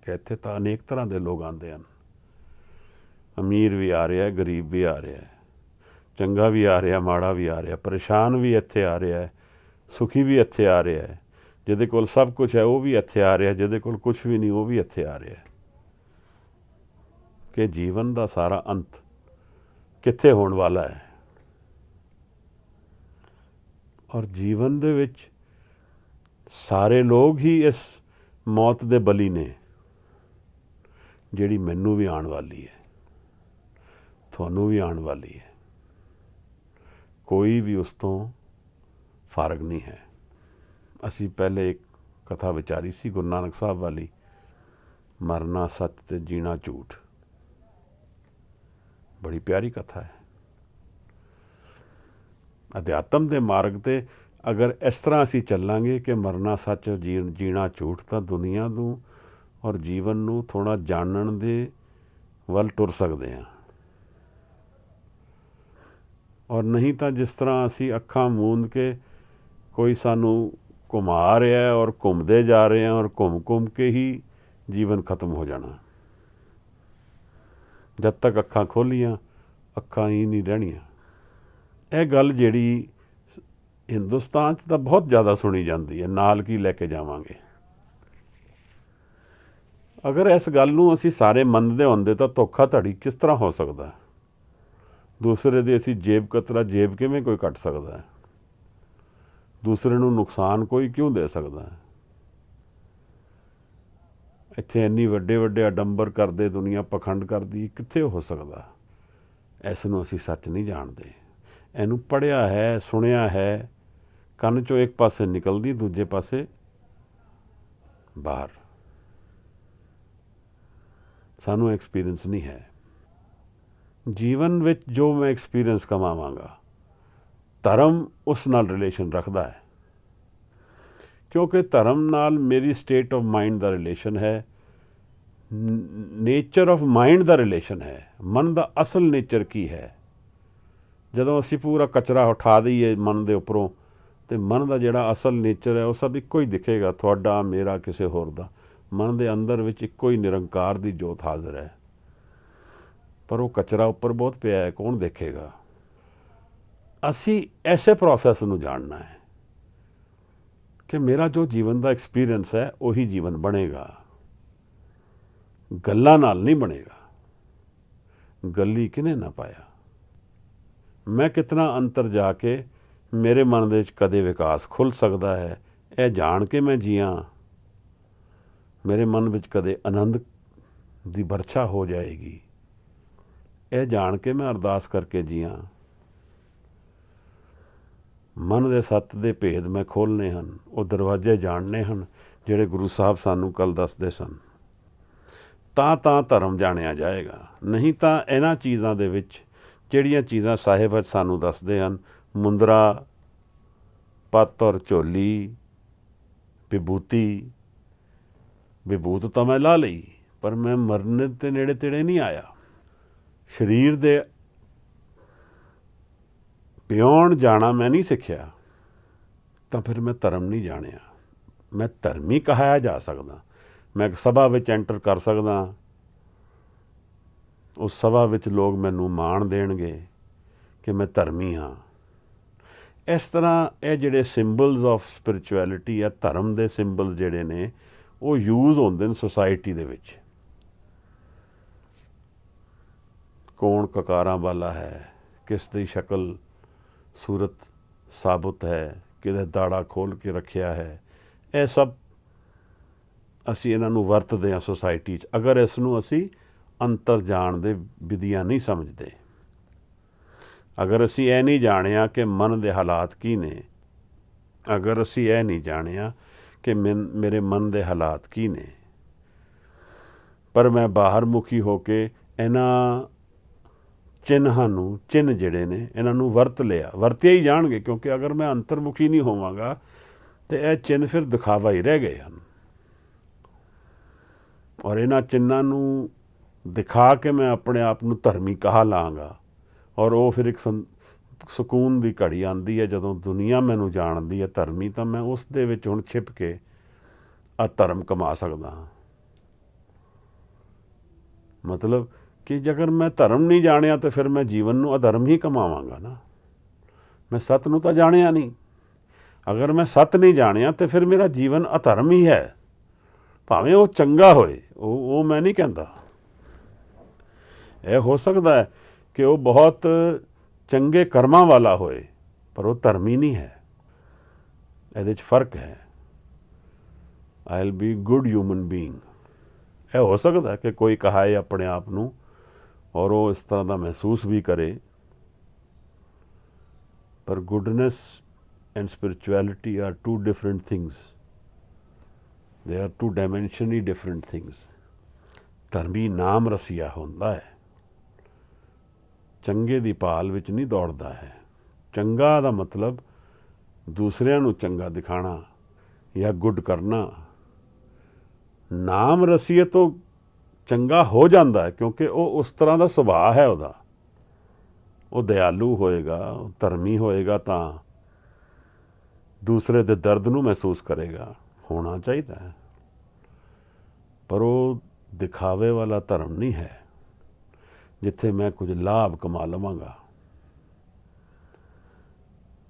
ਕਿ ਇੱਥੇ ਤਾਂ ਅਨੇਕ ਤਰ੍ਹਾਂ ਦੇ ਲੋਕ ਆਉਂਦੇ ਹਨ। ਅਮੀਰ ਵੀ ਆ ਰਿਹਾ, ਗਰੀਬ ਵੀ ਆ ਰਿਹਾ, ਚੰਗਾ ਵੀ ਆ ਰਿਹਾ, ਮਾੜਾ ਵੀ ਆ ਰਿਹਾ, ਪਰੇਸ਼ਾਨ ਵੀ ਇੱਥੇ ਆ ਰਿਹਾ ਹੈ, ਸੁਖੀ ਵੀ ਇੱਥੇ ਆ ਰਿਹਾ ਹੈ। ਜਿਹਦੇ ਕੋਲ ਸਭ ਕੁਝ ਹੈ ਉਹ ਵੀ ਇੱਥੇ ਆ ਰਿਹਾ, ਜਿਹਦੇ ਕੋਲ ਕੁਛ ਵੀ ਨਹੀਂ ਉਹ ਵੀ ਇੱਥੇ ਆ ਰਿਹਾ। ਕਿ ਜੀਵਨ ਦਾ ਸਾਰਾ ਅੰਤ ਕਿੱਥੇ ਹੋਣ ਵਾਲਾ ਹੈ, ਔਰ ਜੀਵਨ ਦੇ ਵਿੱਚ ਸਾਰੇ ਲੋਕ ਹੀ ਇਸ ਮੌਤ ਦੇ ਬਲੀ ਨੇ, ਜਿਹੜੀ ਮੈਨੂੰ ਵੀ ਆਉਣ ਵਾਲੀ ਹੈ, ਤੁਹਾਨੂੰ ਵੀ ਆਉਣ ਵਾਲੀ ਹੈ। ਕੋਈ ਵੀ ਉਸ ਤੋਂ ਫਰਕ ਨਹੀਂ ਹੈ। ਅਸੀਂ ਪਹਿਲੇ ਇੱਕ ਕਥਾ ਵਿਚਾਰੀ ਸੀ ਗੁਰੂ ਨਾਨਕ ਸਾਹਿਬ ਵਾਲੀ, ਮਰਨਾ ਸੱਚ ਤੇ ਜੀਣਾ ਝੂਠ। ਬੜੀ ਪਿਆਰੀ ਕਥਾ ਹੈ। ਅਧਿਆਤਮ ਦੇ ਮਾਰਗ 'ਤੇ ਅਗਰ ਇਸ ਤਰ੍ਹਾਂ ਅਸੀਂ ਚੱਲਾਂਗੇ ਕਿ ਮਰਨਾ ਸੱਚ ਜੀਣਾ ਝੂਠ, ਤਾਂ ਦੁਨੀਆ ਨੂੰ ਔਰ ਜੀਵਨ ਨੂੰ ਥੋੜ੍ਹਾ ਜਾਣਨ ਦੇ ਵੱਲ ਟੁਰ ਸਕਦੇ ਹਾਂ। ਔਰ ਨਹੀਂ ਤਾਂ ਜਿਸ ਤਰ੍ਹਾਂ ਅਸੀਂ ਅੱਖਾਂ ਮੂੰਦ ਕੇ ਕੋਈ ਸਾਨੂੰ ਘੁਮਾ ਰਿਹਾ ਔਰ ਘੁੰਮਦੇ ਜਾ ਰਹੇ ਹਾਂ, ਔਰ ਘੁੰਮ ਕੇ ਹੀ ਜੀਵਨ ਖਤਮ ਹੋ ਜਾਣਾ। ਜਦ ਤੱਕ ਅੱਖਾਂ ਖੋਲ੍ਹੀਆਂ, ਅੱਖਾਂ ਹੀ ਨਹੀਂ ਰਹਿਣੀਆਂ। ਇਹ ਗੱਲ ਜਿਹੜੀ ਹਿੰਦੁਸਤਾਨ 'ਚ ਤਾਂ ਬਹੁਤ ਜ਼ਿਆਦਾ ਸੁਣੀ ਜਾਂਦੀ ਹੈ, ਨਾਲ ਕੀ ਲੈ ਕੇ ਜਾਵਾਂਗੇ। ਅਗਰ ਇਸ ਗੱਲ ਨੂੰ ਅਸੀਂ ਸਾਰੇ ਮੰਨਦੇ ਹੁੰਦੇ ਤਾਂ ਧੋਖਾਧੜੀ ਕਿਸ ਤਰ੍ਹਾਂ ਹੋ ਸਕਦਾ? ਦੂਸਰੇ ਦੀ ਅਸੀਂ ਜੇਬ ਕਤਰਾ, ਜੇਬ ਕਿਵੇਂ ਕੋਈ ਕੱਟ ਸਕਦਾ ਹੈ? ਦੂਸਰੇ ਨੂੰ ਨੁਕਸਾਨ ਕੋਈ ਕਿਉਂ ਦੇ ਸਕਦਾ ਹੈ? ਇੱਥੇ ਇੰਨੀ ਵੱਡੇ ਵੱਡੇ ਆਡੰਬਰ ਕਰਦੇ, ਦੁਨੀਆ ਪਖੰਡ ਕਰਦੀ, ਕਿੱਥੇ ਹੋ ਸਕਦਾ? ਇਸ ਨੂੰ ਅਸੀਂ ਸੱਚ ਨਹੀਂ ਜਾਣਦੇ। ਇਹਨੂੰ ਪੜ੍ਹਿਆ ਹੈ, ਸੁਣਿਆ ਹੈ, ਕੰਨ 'ਚੋਂ ਇੱਕ ਪਾਸੇ ਨਿਕਲਦੀ, ਦੂਜੇ ਪਾਸੇ ਬਾਹਰ। ਸਾਨੂੰ ਐਕਸਪੀਰੀਅੰਸ ਨਹੀਂ ਹੈ। ਜੀਵਨ ਵਿੱਚ ਜੋ ਮੈਂ ਐਕਸਪੀਰੀਅੰਸ ਕਮਾਵਾਂਗਾ, ਧਰਮ ਉਸ ਨਾਲ ਰਿਲੇਸ਼ਨ ਰੱਖਦਾ ਹੈ, ਕਿਉਂਕਿ ਧਰਮ ਨਾਲ ਮੇਰੀ ਸਟੇਟ ਆਫ ਮਾਈਂਡ ਦਾ ਰਿਲੇਸ਼ਨ ਹੈ, ਨੇਚਰ ਆਫ ਮਾਈਂਡ ਦਾ ਰਿਲੇਸ਼ਨ ਹੈ। ਮਨ ਦਾ ਅਸਲ ਨੇਚਰ ਕੀ ਹੈ? ਜਦੋਂ ਅਸੀਂ ਪੂਰਾ ਕਚਰਾ ਉਠਾ ਦਈਏ ਮਨ ਦੇ ਉੱਪਰੋਂ, ਅਤੇ ਮਨ ਦਾ ਜਿਹੜਾ ਅਸਲ ਨੇਚਰ ਹੈ ਉਹ ਸਭ ਇੱਕੋ ਹੀ ਦਿਖੇਗਾ, ਤੁਹਾਡਾ, ਮੇਰਾ, ਕਿਸੇ ਹੋਰ ਦਾ। ਮਨ ਦੇ ਅੰਦਰ ਵਿੱਚ ਇੱਕੋ ਹੀ ਨਿਰੰਕਾਰ ਦੀ ਜੋਤ ਹਾਜ਼ਰ ਹੈ, ਪਰ ਉਹ ਕਚਰਾ ਉੱਪਰ ਬਹੁਤ ਪਿਆ ਹੈ, ਕੌਣ ਦੇਖੇਗਾ? ਅਸੀਂ ਐਸੇ ਪ੍ਰੋਸੈਸ ਨੂੰ ਜਾਣਨਾ ਹੈ ਕਿ ਮੇਰਾ ਜੋ ਜੀਵਨ ਦਾ ਐਕਸਪੀਰੀਅੰਸ ਹੈ ਉਹੀ ਜੀਵਨ ਬਣੇਗਾ, ਗੱਲਾਂ ਨਾਲ ਨਹੀਂ ਬਣੇਗਾ। ਗੱਲੀ ਕਿਹਨੇ ਨਾ ਪਾਇਆ। ਮੈਂ ਕਿਤਨਾ ਅੰਤਰ ਜਾ ਕੇ ਮੇਰੇ ਮਨ ਦੇ ਵਿੱਚ ਕਦੇ ਵਿਕਾਸ ਖੁੱਲ੍ਹ ਸਕਦਾ ਹੈ, ਇਹ ਜਾਣ ਕੇ ਮੈਂ ਜੀਆਂ। ਮੇਰੇ ਮਨ ਵਿੱਚ ਕਦੇ ਆਨੰਦ ਦੀ ਵਰਛਾ ਹੋ ਜਾਏਗੀ, ਇਹ ਜਾਣ ਕੇ ਮੈਂ ਅਰਦਾਸ ਕਰਕੇ ਜੀਆਂ। ਮਨ ਦੇ ਸੱਤ ਦੇ ਭੇਦ ਮੈਂ ਖੋਲ੍ਹਣੇ ਹਨ, ਉਹ ਦਰਵਾਜ਼ੇ ਜਾਣਨੇ ਹਨ ਜਿਹੜੇ ਗੁਰੂ ਸਾਹਿਬ ਸਾਨੂੰ ਕੱਲ੍ਹ ਦੱਸਦੇ ਸਨ। ਤਾਂ ਧਰਮ ਜਾਣਿਆ ਜਾਏਗਾ। ਨਹੀਂ ਤਾਂ ਇਹਨਾਂ ਚੀਜ਼ਾਂ ਦੇ ਵਿੱਚ, ਜਿਹੜੀਆਂ ਚੀਜ਼ਾਂ ਸਾਹਿਬ ਸਾਨੂੰ ਦੱਸਦੇ ਹਨ, ਮੁੰਦਰਾ, ਪੱਤ ਔਰ ਝੋਲੀ, ਵਿਭੂਤੀ, ਵਿਭੂਤ ਤਾਂ ਮੈਂ ਲਾ ਲਈ, ਪਰ ਮੈਂ ਮਰਨ ਦੇ ਨੇੜੇ ਤੇੜੇ ਨਹੀਂ ਆਇਆ। ਸਰੀਰ ਦੇ ਪਿਉਣ ਜਾਣਾ ਮੈਂ ਨਹੀਂ ਸਿੱਖਿਆ, ਤਾਂ ਫਿਰ ਮੈਂ ਧਰਮ ਨਹੀਂ ਜਾਣਿਆ। ਮੈਂ ਧਰਮੀ ਕਹਾਇਆ ਜਾ ਸਕਦਾ। ਮੈਂ ਇੱਕ ਸਭਾ ਵਿੱਚ ਐਂਟਰ ਕਰ ਸਕਦਾ, ਉਸ ਸਭਾ ਵਿੱਚ ਲੋਕ ਮੈਨੂੰ ਮਾਣ ਦੇਣਗੇ ਕਿ ਮੈਂ ਧਰਮੀ ਹਾਂ। ਇਸ ਤਰ੍ਹਾਂ ਇਹ ਜਿਹੜੇ ਸਿੰਬਲਸ ਆਫ ਸਪਿਰਿਚੁਅਲਿਟੀ ਆ, ਧਰਮ ਦੇ ਸਿੰਬਲ ਜਿਹੜੇ ਨੇ, ਉਹ ਯੂਜ਼ ਹੁੰਦੇ ਨੇ ਸੁਸਾਇਟੀ ਦੇ ਵਿੱਚ। ਕੌਣ ਕਕਾਰਾਂ ਵਾਲਾ ਹੈ, ਕਿਸ ਦੀ ਸ਼ਕਲ ਸੂਰਤ ਸਾਬੁਤ ਹੈ, ਕਿਹਦੇ ਦਾੜਾ ਖੋਲ੍ਹ ਕੇ ਰੱਖਿਆ ਹੈ, ਇਹ ਸਭ ਅਸੀਂ ਇਹਨਾਂ ਨੂੰ ਵਰਤਦੇ ਹਾਂ ਸੁਸਾਇਟੀ 'ਚ। ਅਗਰ ਇਸ ਨੂੰ ਅਸੀਂ ਅੰਤਰ ਜਾਣ ਦੇ ਵਿਧੀਆਂ ਨਹੀਂ ਸਮਝਦੇ, ਅਗਰ ਅਸੀਂ ਇਹ ਨਹੀਂ ਜਾਣਿਆ ਕਿ ਮਨ ਦੇ ਹਾਲਾਤ ਕੀ ਨੇ, ਅਗਰ ਅਸੀਂ ਇਹ ਨਹੀਂ ਜਾਣਿਆ ਕਿ ਮੇਰੇ ਮਨ ਦੇ ਹਾਲਾਤ ਕੀ ਨੇ, ਪਰ ਮੈਂ ਬਾਹਰ ਮੁਖੀ ਹੋ ਕੇ ਇਹਨਾਂ ਚਿੰਨ੍ਹ ਜਿਹੜੇ ਨੇ ਇਹਨਾਂ ਨੂੰ ਵਰਤਿਆ ਹੀ ਜਾਣਗੇ। ਕਿਉਂਕਿ ਅਗਰ ਮੈਂ ਅੰਤਰਮੁਖੀ ਨਹੀਂ ਹੋਵਾਂਗਾ ਤਾਂ ਇਹ ਚਿੰਨ੍ਹ ਫਿਰ ਦਿਖਾਵਾ ਹੀ ਰਹਿ ਗਏ ਹਨ। ਔਰ ਇਹਨਾਂ ਚਿੰਨ੍ਹਾਂ ਨੂੰ ਦਿਖਾ ਕੇ ਮੈਂ ਆਪਣੇ ਆਪ ਨੂੰ ਧਰਮੀ ਕਹਾ ਲਾਂਗਾ, ਔਰ ਉਹ ਫਿਰ ਇੱਕ ਸਕੂਨ ਦੀ ਘੜੀ ਆਉਂਦੀ ਹੈ ਜਦੋਂ ਦੁਨੀਆ ਮੈਨੂੰ ਜਾਣਦੀ ਹੈ ਧਰਮੀ, ਤਾਂ ਮੈਂ ਉਸ ਦੇ ਵਿੱਚ ਹੁਣ ਛਿਪ ਕੇ ਧਰਮ ਕਮਾ ਸਕਦਾ ਹਾਂ। ਮਤਲਬ ਕਿ ਜੇਕਰ ਮੈਂ ਧਰਮ ਨਹੀਂ ਜਾਣਿਆ ਤਾਂ ਫਿਰ ਮੈਂ ਜੀਵਨ ਨੂੰ ਅਧਰਮ ਹੀ ਕਮਾਵਾਂਗਾ ਨਾ। ਮੈਂ ਸੱਤ ਨੂੰ ਤਾਂ ਜਾਣਿਆ ਨਹੀਂ। ਅਗਰ ਮੈਂ ਸੱਤ ਨਹੀਂ ਜਾਣਿਆ ਤਾਂ ਫਿਰ ਮੇਰਾ ਜੀਵਨ ਅਧਰਮ ਹੀ ਹੈ, ਭਾਵੇਂ ਉਹ ਚੰਗਾ ਹੋਏ। ਉਹ ਮੈਂ ਨਹੀਂ ਕਹਿੰਦਾ। ਇਹ ਹੋ ਸਕਦਾ ਹੈ ਕਿ ਉਹ ਬਹੁਤ ਚੰਗੇ ਕਰਮਾਂ ਵਾਲਾ ਹੋਏ, ਪਰ ਉਹ ਧਰਮੀ ਨਹੀਂ ਹੈ। ਇਹਦੇ 'ਚ ਫਰਕ ਹੈ। I will be good human being. ਇਹ ਹੋ ਸਕਦਾ ਕਿ ਕੋਈ ਕਹਾਏ ਆਪਣੇ ਆਪ ਨੂੰ ਔਰ ਉਹ ਇਸ ਤਰ੍ਹਾਂ ਦਾ ਮਹਿਸੂਸ ਵੀ ਕਰੇ, ਪਰ goodness and spirituality are two different things. They are two dimensionally different things. ਧਰਮੀ ਨਾਮ ਰਸੀਆ ਹੁੰਦਾ ਹੈ, ਚੰਗੇ ਦੀ ਭਾਲ ਵਿੱਚ ਨਹੀਂ ਦੌੜਦਾ ਹੈ। ਚੰਗਾ ਦਾ ਮਤਲਬ ਦੂਸਰਿਆਂ ਨੂੰ ਚੰਗਾ ਦਿਖਾਣਾ ਜਾਂ ਗੁੱਡ ਕਰਨਾ। ਨਾਮ ਰਸੀਏ ਤੋਂ ਚੰਗਾ ਹੋ ਜਾਂਦਾ ਹੈ ਕਿਉਂਕਿ ਉਹ ਉਸ ਤਰ੍ਹਾਂ ਦਾ ਸੁਭਾਅ ਹੈ ਉਹਦਾ। ਉਹ ਦਿਆਲੂ ਹੋਏਗਾ, ਉਹ ਧਰਮੀ ਹੋਏਗਾ ਤਾਂ ਦੂਸਰੇ ਦੇ ਦਰਦ ਨੂੰ ਮਹਿਸੂਸ ਕਰੇਗਾ। ਹੋਣਾ ਚਾਹੀਦਾ ਹੈ, ਪਰ ਉਹ ਦਿਖਾਵੇ ਵਾਲਾ ਧਰਮ ਨਹੀਂ ਹੈ ਜਿੱਥੇ ਮੈਂ ਕੁਝ ਲਾਭ ਕਮਾ ਲਵਾਂਗਾ,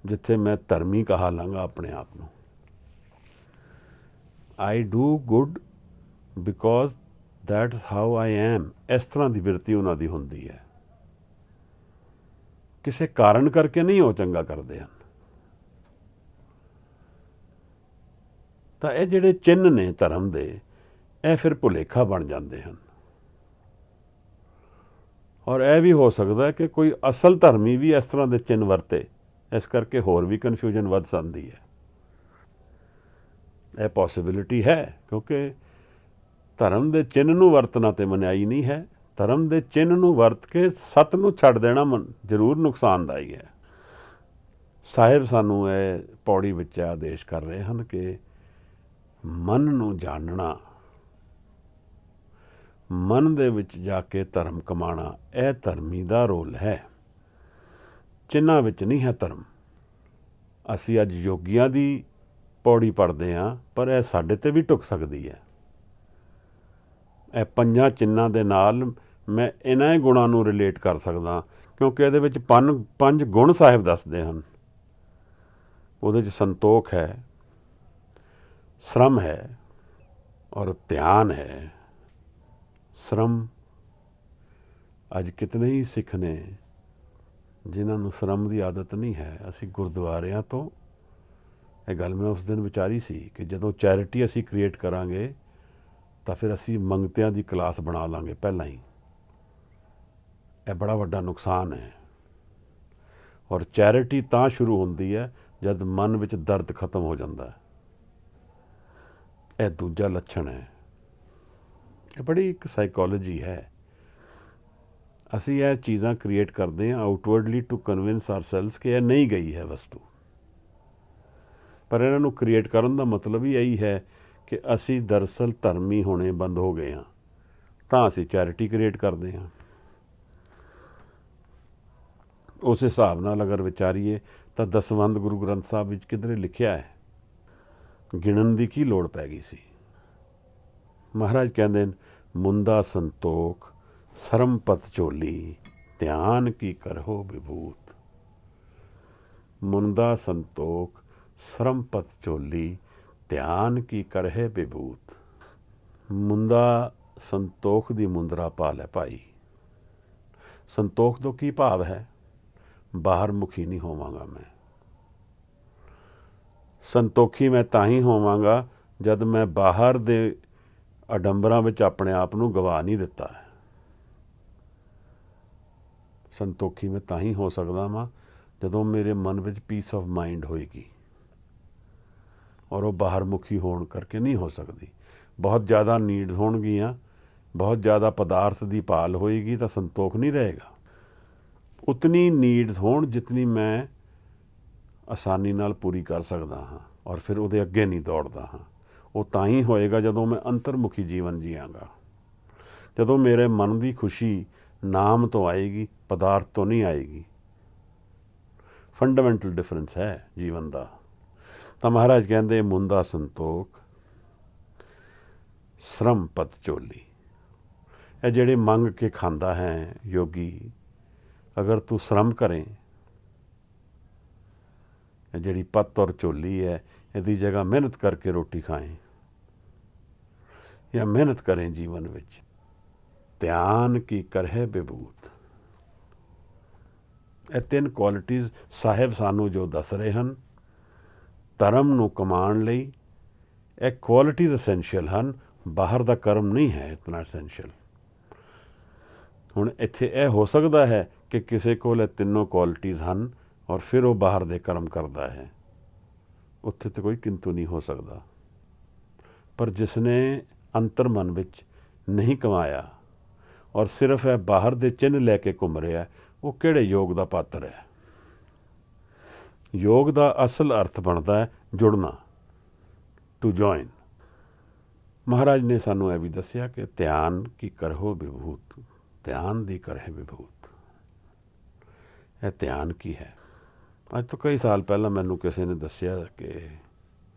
ਜਿੱਥੇ ਮੈਂ ਧਰਮੀ ਕਹਾ ਲਾਂਗਾ ਆਪਣੇ ਆਪ ਨੂੰ। I do good because that is how I am. ਇਸ ਤਰ੍ਹਾਂ ਦੀ ਬਿਰਤੀ ਉਹਨਾਂ ਦੀ ਹੁੰਦੀ ਹੈ। ਕਿਸੇ ਕਾਰਨ ਕਰਕੇ ਨਹੀਂ ਉਹ ਚੰਗਾ ਕਰਦੇ ਹਨ। ਤਾਂ ਇਹ ਜਿਹੜੇ ਚਿੰਨ੍ਹ ਨੇ ਧਰਮ ਦੇ, ਇਹ ਫਿਰ ਭੁਲੇਖਾ ਬਣ ਜਾਂਦੇ ਹਨ। ਔਰ ਇਹ ਵੀ ਹੋ ਸਕਦਾ ਕਿ ਕੋਈ ਅਸਲ ਧਰਮੀ ਵੀ ਇਸ ਤਰ੍ਹਾਂ ਦੇ ਚਿੰਨ੍ਹ ਵਰਤੇ, ਇਸ ਕਰਕੇ ਹੋਰ ਵੀ ਕਨਫਿਊਜ਼ਨ ਵੱਧ ਜਾਂਦੀ ਹੈ। ਇਹ ਪੋਸੀਬਿਲਿਟੀ ਹੈ ਕਿਉਂਕਿ ਧਰਮ ਦੇ ਚਿੰਨ੍ਹ ਨੂੰ ਵਰਤਣਾ ਤੇ ਮਨਾਹੀ ਨਹੀਂ ਹੈ। ਧਰਮ ਦੇ ਚਿੰਨ੍ਹ ਨੂੰ ਵਰਤ ਕੇ ਸੱਤ ਨੂੰ ਛੱਡ ਦੇਣਾ ਜ਼ਰੂਰ ਨੁਕਸਾਨਦਾਈ ਹੈ। ਸਾਹਿਬ ਸਾਨੂੰ ਇਹ ਪੌੜੀ ਵਿੱਚ ਆਦੇਸ਼ ਕਰ ਰਹੇ ਹਨ ਕਿ ਮਨ ਨੂੰ ਜਾਣਨਾ, ਮਨ ਦੇ ਵਿੱਚ ਜਾ ਕੇ ਧਰਮ ਕਮਾਉਣਾ, ਇਹ ਧਰਮੀ ਦਾ ਰੋਲ ਹੈ। ਚਿੰਨ੍ਹਾਂ ਵਿੱਚ ਨਹੀਂ ਹੈ ਧਰਮ। ਅਸੀਂ ਅੱਜ ਯੋਗੀਆਂ ਦੀ ਪੌੜੀ ਪੜ੍ਹਦੇ ਹਾਂ, ਪਰ ਇਹ ਸਾਡੇ 'ਤੇ ਵੀ ਢੁੱਕ ਸਕਦੀ ਹੈ। ਇਹ ਪੰਜਾਂ ਚਿੰਨ੍ਹਾਂ ਦੇ ਨਾਲ ਮੈਂ ਇਹਨਾਂ ਹੀ ਗੁਣਾਂ ਨੂੰ ਰਿਲੇਟ ਕਰ ਸਕਦਾ ਕਿਉਂਕਿ ਇਹਦੇ ਵਿੱਚ ਪੰਜ ਗੁਣ ਸਾਹਿਬ ਦੱਸਦੇ ਹਨ। ਉਹਦੇ 'ਚ ਸੰਤੋਖ ਹੈ, ਸ਼ਰਮ ਹੈ ਔਰ ਧਿਆਨ ਹੈ। ਸ਼ਰਮ, ਅੱਜ ਕਿਤਨੇ ਹੀ ਸਿੱਖ ਨੇ ਜਿਨ੍ਹਾਂ ਨੂੰ ਸ਼ਰਮ ਦੀ ਆਦਤ ਨਹੀਂ ਹੈ। ਅਸੀਂ ਗੁਰਦੁਆਰਿਆਂ ਤੋਂ, ਇਹ ਗੱਲ ਮੈਂ ਉਸ ਦਿਨ ਵਿਚਾਰੀ ਸੀ ਕਿ ਜਦੋਂ ਚੈਰਿਟੀ ਅਸੀਂ ਕ੍ਰੀਏਟ ਕਰਾਂਗੇ ਤਾਂ ਫਿਰ ਅਸੀਂ ਮੰਗਤਿਆਂ ਦੀ ਕਲਾਸ ਬਣਾ ਲਾਂਗੇ ਪਹਿਲਾਂ ਹੀ। ਇਹ ਬੜਾ ਵੱਡਾ ਨੁਕਸਾਨ ਹੈ। ਔਰ ਚੈਰਿਟੀ ਤਾਂ ਸ਼ੁਰੂ ਹੁੰਦੀ ਹੈ ਜਦ ਮਨ ਵਿੱਚ ਦਰਦ ਖਤਮ ਹੋ ਜਾਂਦਾ ਹੈ। ਇਹ ਦੂਜਾ ਲੱਛਣ ਹੈ। ਇਹ ਬੜੀ ਇੱਕ ਸਾਈਕੋਲੋਜੀ ਹੈ। ਅਸੀਂ ਇਹ ਚੀਜ਼ਾਂ ਕ੍ਰੀਏਟ ਕਰਦੇ ਹਾਂ ਆਊਟਵਰਡਲੀ ਟੂ ਕਨਵਿੰਸ ਆਰਸੈਲਵਸ ਕਿ ਇਹ ਨਹੀਂ ਗਈ ਹੈ ਵਸਤੂ, ਪਰ ਇਹਨਾਂ ਨੂੰ ਕ੍ਰੀਏਟ ਕਰਨ ਦਾ ਮਤਲਬ ਹੀ ਇਹੀ ਹੈ ਕਿ ਅਸੀਂ ਦਰਅਸਲ ਧਰਮੀ ਹੋਣੇ ਬੰਦ ਹੋ ਗਏ ਹਾਂ, ਤਾਂ ਅਸੀਂ ਚੈਰਿਟੀ ਕ੍ਰੀਏਟ ਕਰਦੇ ਹਾਂ। ਉਸ ਹਿਸਾਬ ਨਾਲ ਅਗਰ ਵਿਚਾਰੀਏ ਤਾਂ ਦਸਵੰਧ ਗੁਰੂ ਗ੍ਰੰਥ ਸਾਹਿਬ ਵਿੱਚ ਕਿਧਰੇ ਲਿਖਿਆ ਹੈ, ਗਿਣਨ ਦੀ ਕੀ ਲੋੜ ਪੈ ਗਈ ਸੀ। ਮਹਾਰਾਜ ਕਹਿੰਦੇ ਨੇ, ਮੁੰਦਾ ਸੰਤੋਖ ਸ਼ਰਮ ਪਤ ਝੋਲੀ, ਧਿਆਨ ਕੀ ਕਰਹੋ ਵਿਭੂਤ। ਮੁੰਦਾ ਸੰਤੋਖ ਸ਼ਰਮ ਪਤ ਝੋਲੀ, ਧਿਆਨ ਕੀ ਕਰਹਿ ਵਿਭੂਤ। ਮੁੰਦਾ ਸੰਤੋਖ ਦੀ ਮੁੰਦਰਾ ਪਾ ਲੈ ਭਾਈ। ਸੰਤੋਖ ਤੋਂ ਕੀ ਭਾਵ ਹੈ? ਬਾਹਰ ਮੁਖੀ ਨਹੀਂ ਹੋਵਾਂਗਾ ਮੈਂ। ਸੰਤੋਖੀ ਮੈਂ ਤਾਂ ਹੀ ਹੋਵਾਂਗਾ ਜਦ ਮੈਂ ਬਾਹਰ ਦੇ ਅਡੰਬਰਾਂ ਵਿੱਚ ਆਪਣੇ ਆਪ ਨੂੰ ਗਵਾ ਨਹੀਂ ਦਿੱਤਾ ਹੈ। ਸੰਤੋਖੀ ਮੈਂ ਤਾਂ ਹੀ ਹੋ ਸਕਦਾ ਵਾਂ ਜਦੋਂ ਮੇਰੇ ਮਨ ਵਿੱਚ ਪੀਸ ਆਫ ਮਾਈਂਡ ਹੋਏਗੀ, ਔਰ ਉਹ ਬਾਹਰ ਮੁਖੀ ਹੋਣ ਕਰਕੇ ਨਹੀਂ ਹੋ ਸਕਦੀ। ਬਹੁਤ ਜ਼ਿਆਦਾ ਨੀਡਸ ਹੋਣਗੀਆਂ, ਬਹੁਤ ਜ਼ਿਆਦਾ ਪਦਾਰਥ ਦੀ ਭਾਲ ਹੋਏਗੀ ਤਾਂ ਸੰਤੋਖ ਨਹੀਂ ਰਹੇਗਾ। ਉਤਨੀ ਨੀਡਸ ਹੋਣ ਜਿਤਨੀ ਮੈਂ ਆਸਾਨੀ ਨਾਲ ਪੂਰੀ ਕਰ ਸਕਦਾ ਹਾਂ, ਔਰ ਫਿਰ ਉਹਦੇ ਅੱਗੇ ਨਹੀਂ ਦੌੜਦਾ ਹਾਂ। ਉਹ ਤਾਂ ਹੀ ਹੋਏਗਾ ਜਦੋਂ ਮੈਂ ਅੰਤਰਮੁਖੀ ਜੀਵਨ ਜੀਵਾਂਗਾ, ਜਦੋਂ ਮੇਰੇ ਮਨ ਦੀ ਖੁਸ਼ੀ ਨਾਮ ਤੋਂ ਆਏਗੀ, ਪਦਾਰਥ ਤੋਂ ਨਹੀਂ ਆਏਗੀ। ਫੰਡਾਮੈਂਟਲ ਡਿਫਰੈਂਸ ਹੈ ਜੀਵਨ ਦਾ। ਤਾਂ ਮਹਾਰਾਜ ਕਹਿੰਦੇ, ਮੁੰਦਾ ਸੰਤੋਖ ਸ਼ਰਮ ਪਤ ਝੋਲੀ। ਇਹ ਜਿਹੜੇ ਮੰਗ ਕੇ ਖਾਂਦਾ ਹੈ ਯੋਗੀ, ਅਗਰ ਤੂੰ ਸ਼ਰਮ ਕਰੇ, ਇਹ ਜਿਹੜੀ ਪੱਤ ਔਰ ਝੋਲੀ ਹੈ, ਇਹਦੀ ਜਗ੍ਹਾ ਮਿਹਨਤ ਕਰਕੇ ਰੋਟੀ ਖਾਏ ਜਾਂ ਮਿਹਨਤ ਕरें ਜੀਵਨ ਵਿੱਚ। ਧਿਆਨ ਕੀ ਕਰਹਿ ਵਿਭੂਤ। ਇਹ ਤਿੰਨ ਕੁਆਲਿਟੀਜ਼ ਸਾਹਿਬ ਸਾਨੂੰ ਜੋ ਦੱਸ ਰਹੇ ਹਨ, ਧਰਮ ਨੂੰ ਕਮਾਉਣ ਲਈ ਇਹ ਕੁਆਲਿਟੀਜ਼ ਅਸੈਂਸ਼ੀਅਲ ਹਨ, ਬਾਹਰ ਦਾ ਕਰਮ ਨਹੀਂ ਹੈ ਇਤਨਾ ਅਸੈਂਸ਼ੀਅਲ। ਹੁਣ ਇੱਥੇ ਇਹ ਹੋ ਸਕਦਾ ਹੈ ਕਿ ਕਿਸੇ ਕੋਲ ਇਹ ਤਿੰਨੋਂ ਕੁਆਲਿਟੀਜ਼ ਹਨ ਔਰ ਫਿਰ ਉਹ ਬਾਹਰ ਦੇ ਕਰਮ ਕਰਦਾ ਹੈ, ਉੱਥੇ ਤਾਂ ਕੋਈ ਕਿੰਤੂ ਨਹੀਂ ਹੋ ਸਕਦਾ। ਪਰ ਜਿਸ ਨੇ ਅੰਤਰ ਮਨ ਵਿੱਚ ਨਹੀਂ ਕਮਾਇਆ ਔਰ ਸਿਰਫ ਇਹ ਬਾਹਰ ਦੇ ਚਿੰਨ੍ਹ ਲੈ ਕੇ ਘੁੰਮ ਰਿਹਾ, ਉਹ ਕਿਹੜੇ ਯੋਗ ਦਾ ਪਾਤਰ ਹੈ? ਯੋਗ ਦਾ ਅਸਲ ਅਰਥ ਬਣਦਾ ਹੈ ਜੁੜਨਾ, ਟੂ ਜੁਆਇਨ। ਮਹਾਰਾਜ ਨੇ ਸਾਨੂੰ ਇਹ ਵੀ ਦੱਸਿਆ ਕਿ ਧਿਆਨ ਕੀ ਕਰਹੁ ਵਿਭੂਤ, ਧਿਆਨ ਦੀ ਕਰਹਿ ਵਿਭੂਤ। ਇਹ ਧਿਆਨ ਕੀ ਹੈ? ਅੱਜ ਤੋਂ ਕਈ ਸਾਲ ਪਹਿਲਾਂ ਮੈਨੂੰ ਕਿਸੇ ਨੇ ਦੱਸਿਆ ਕਿ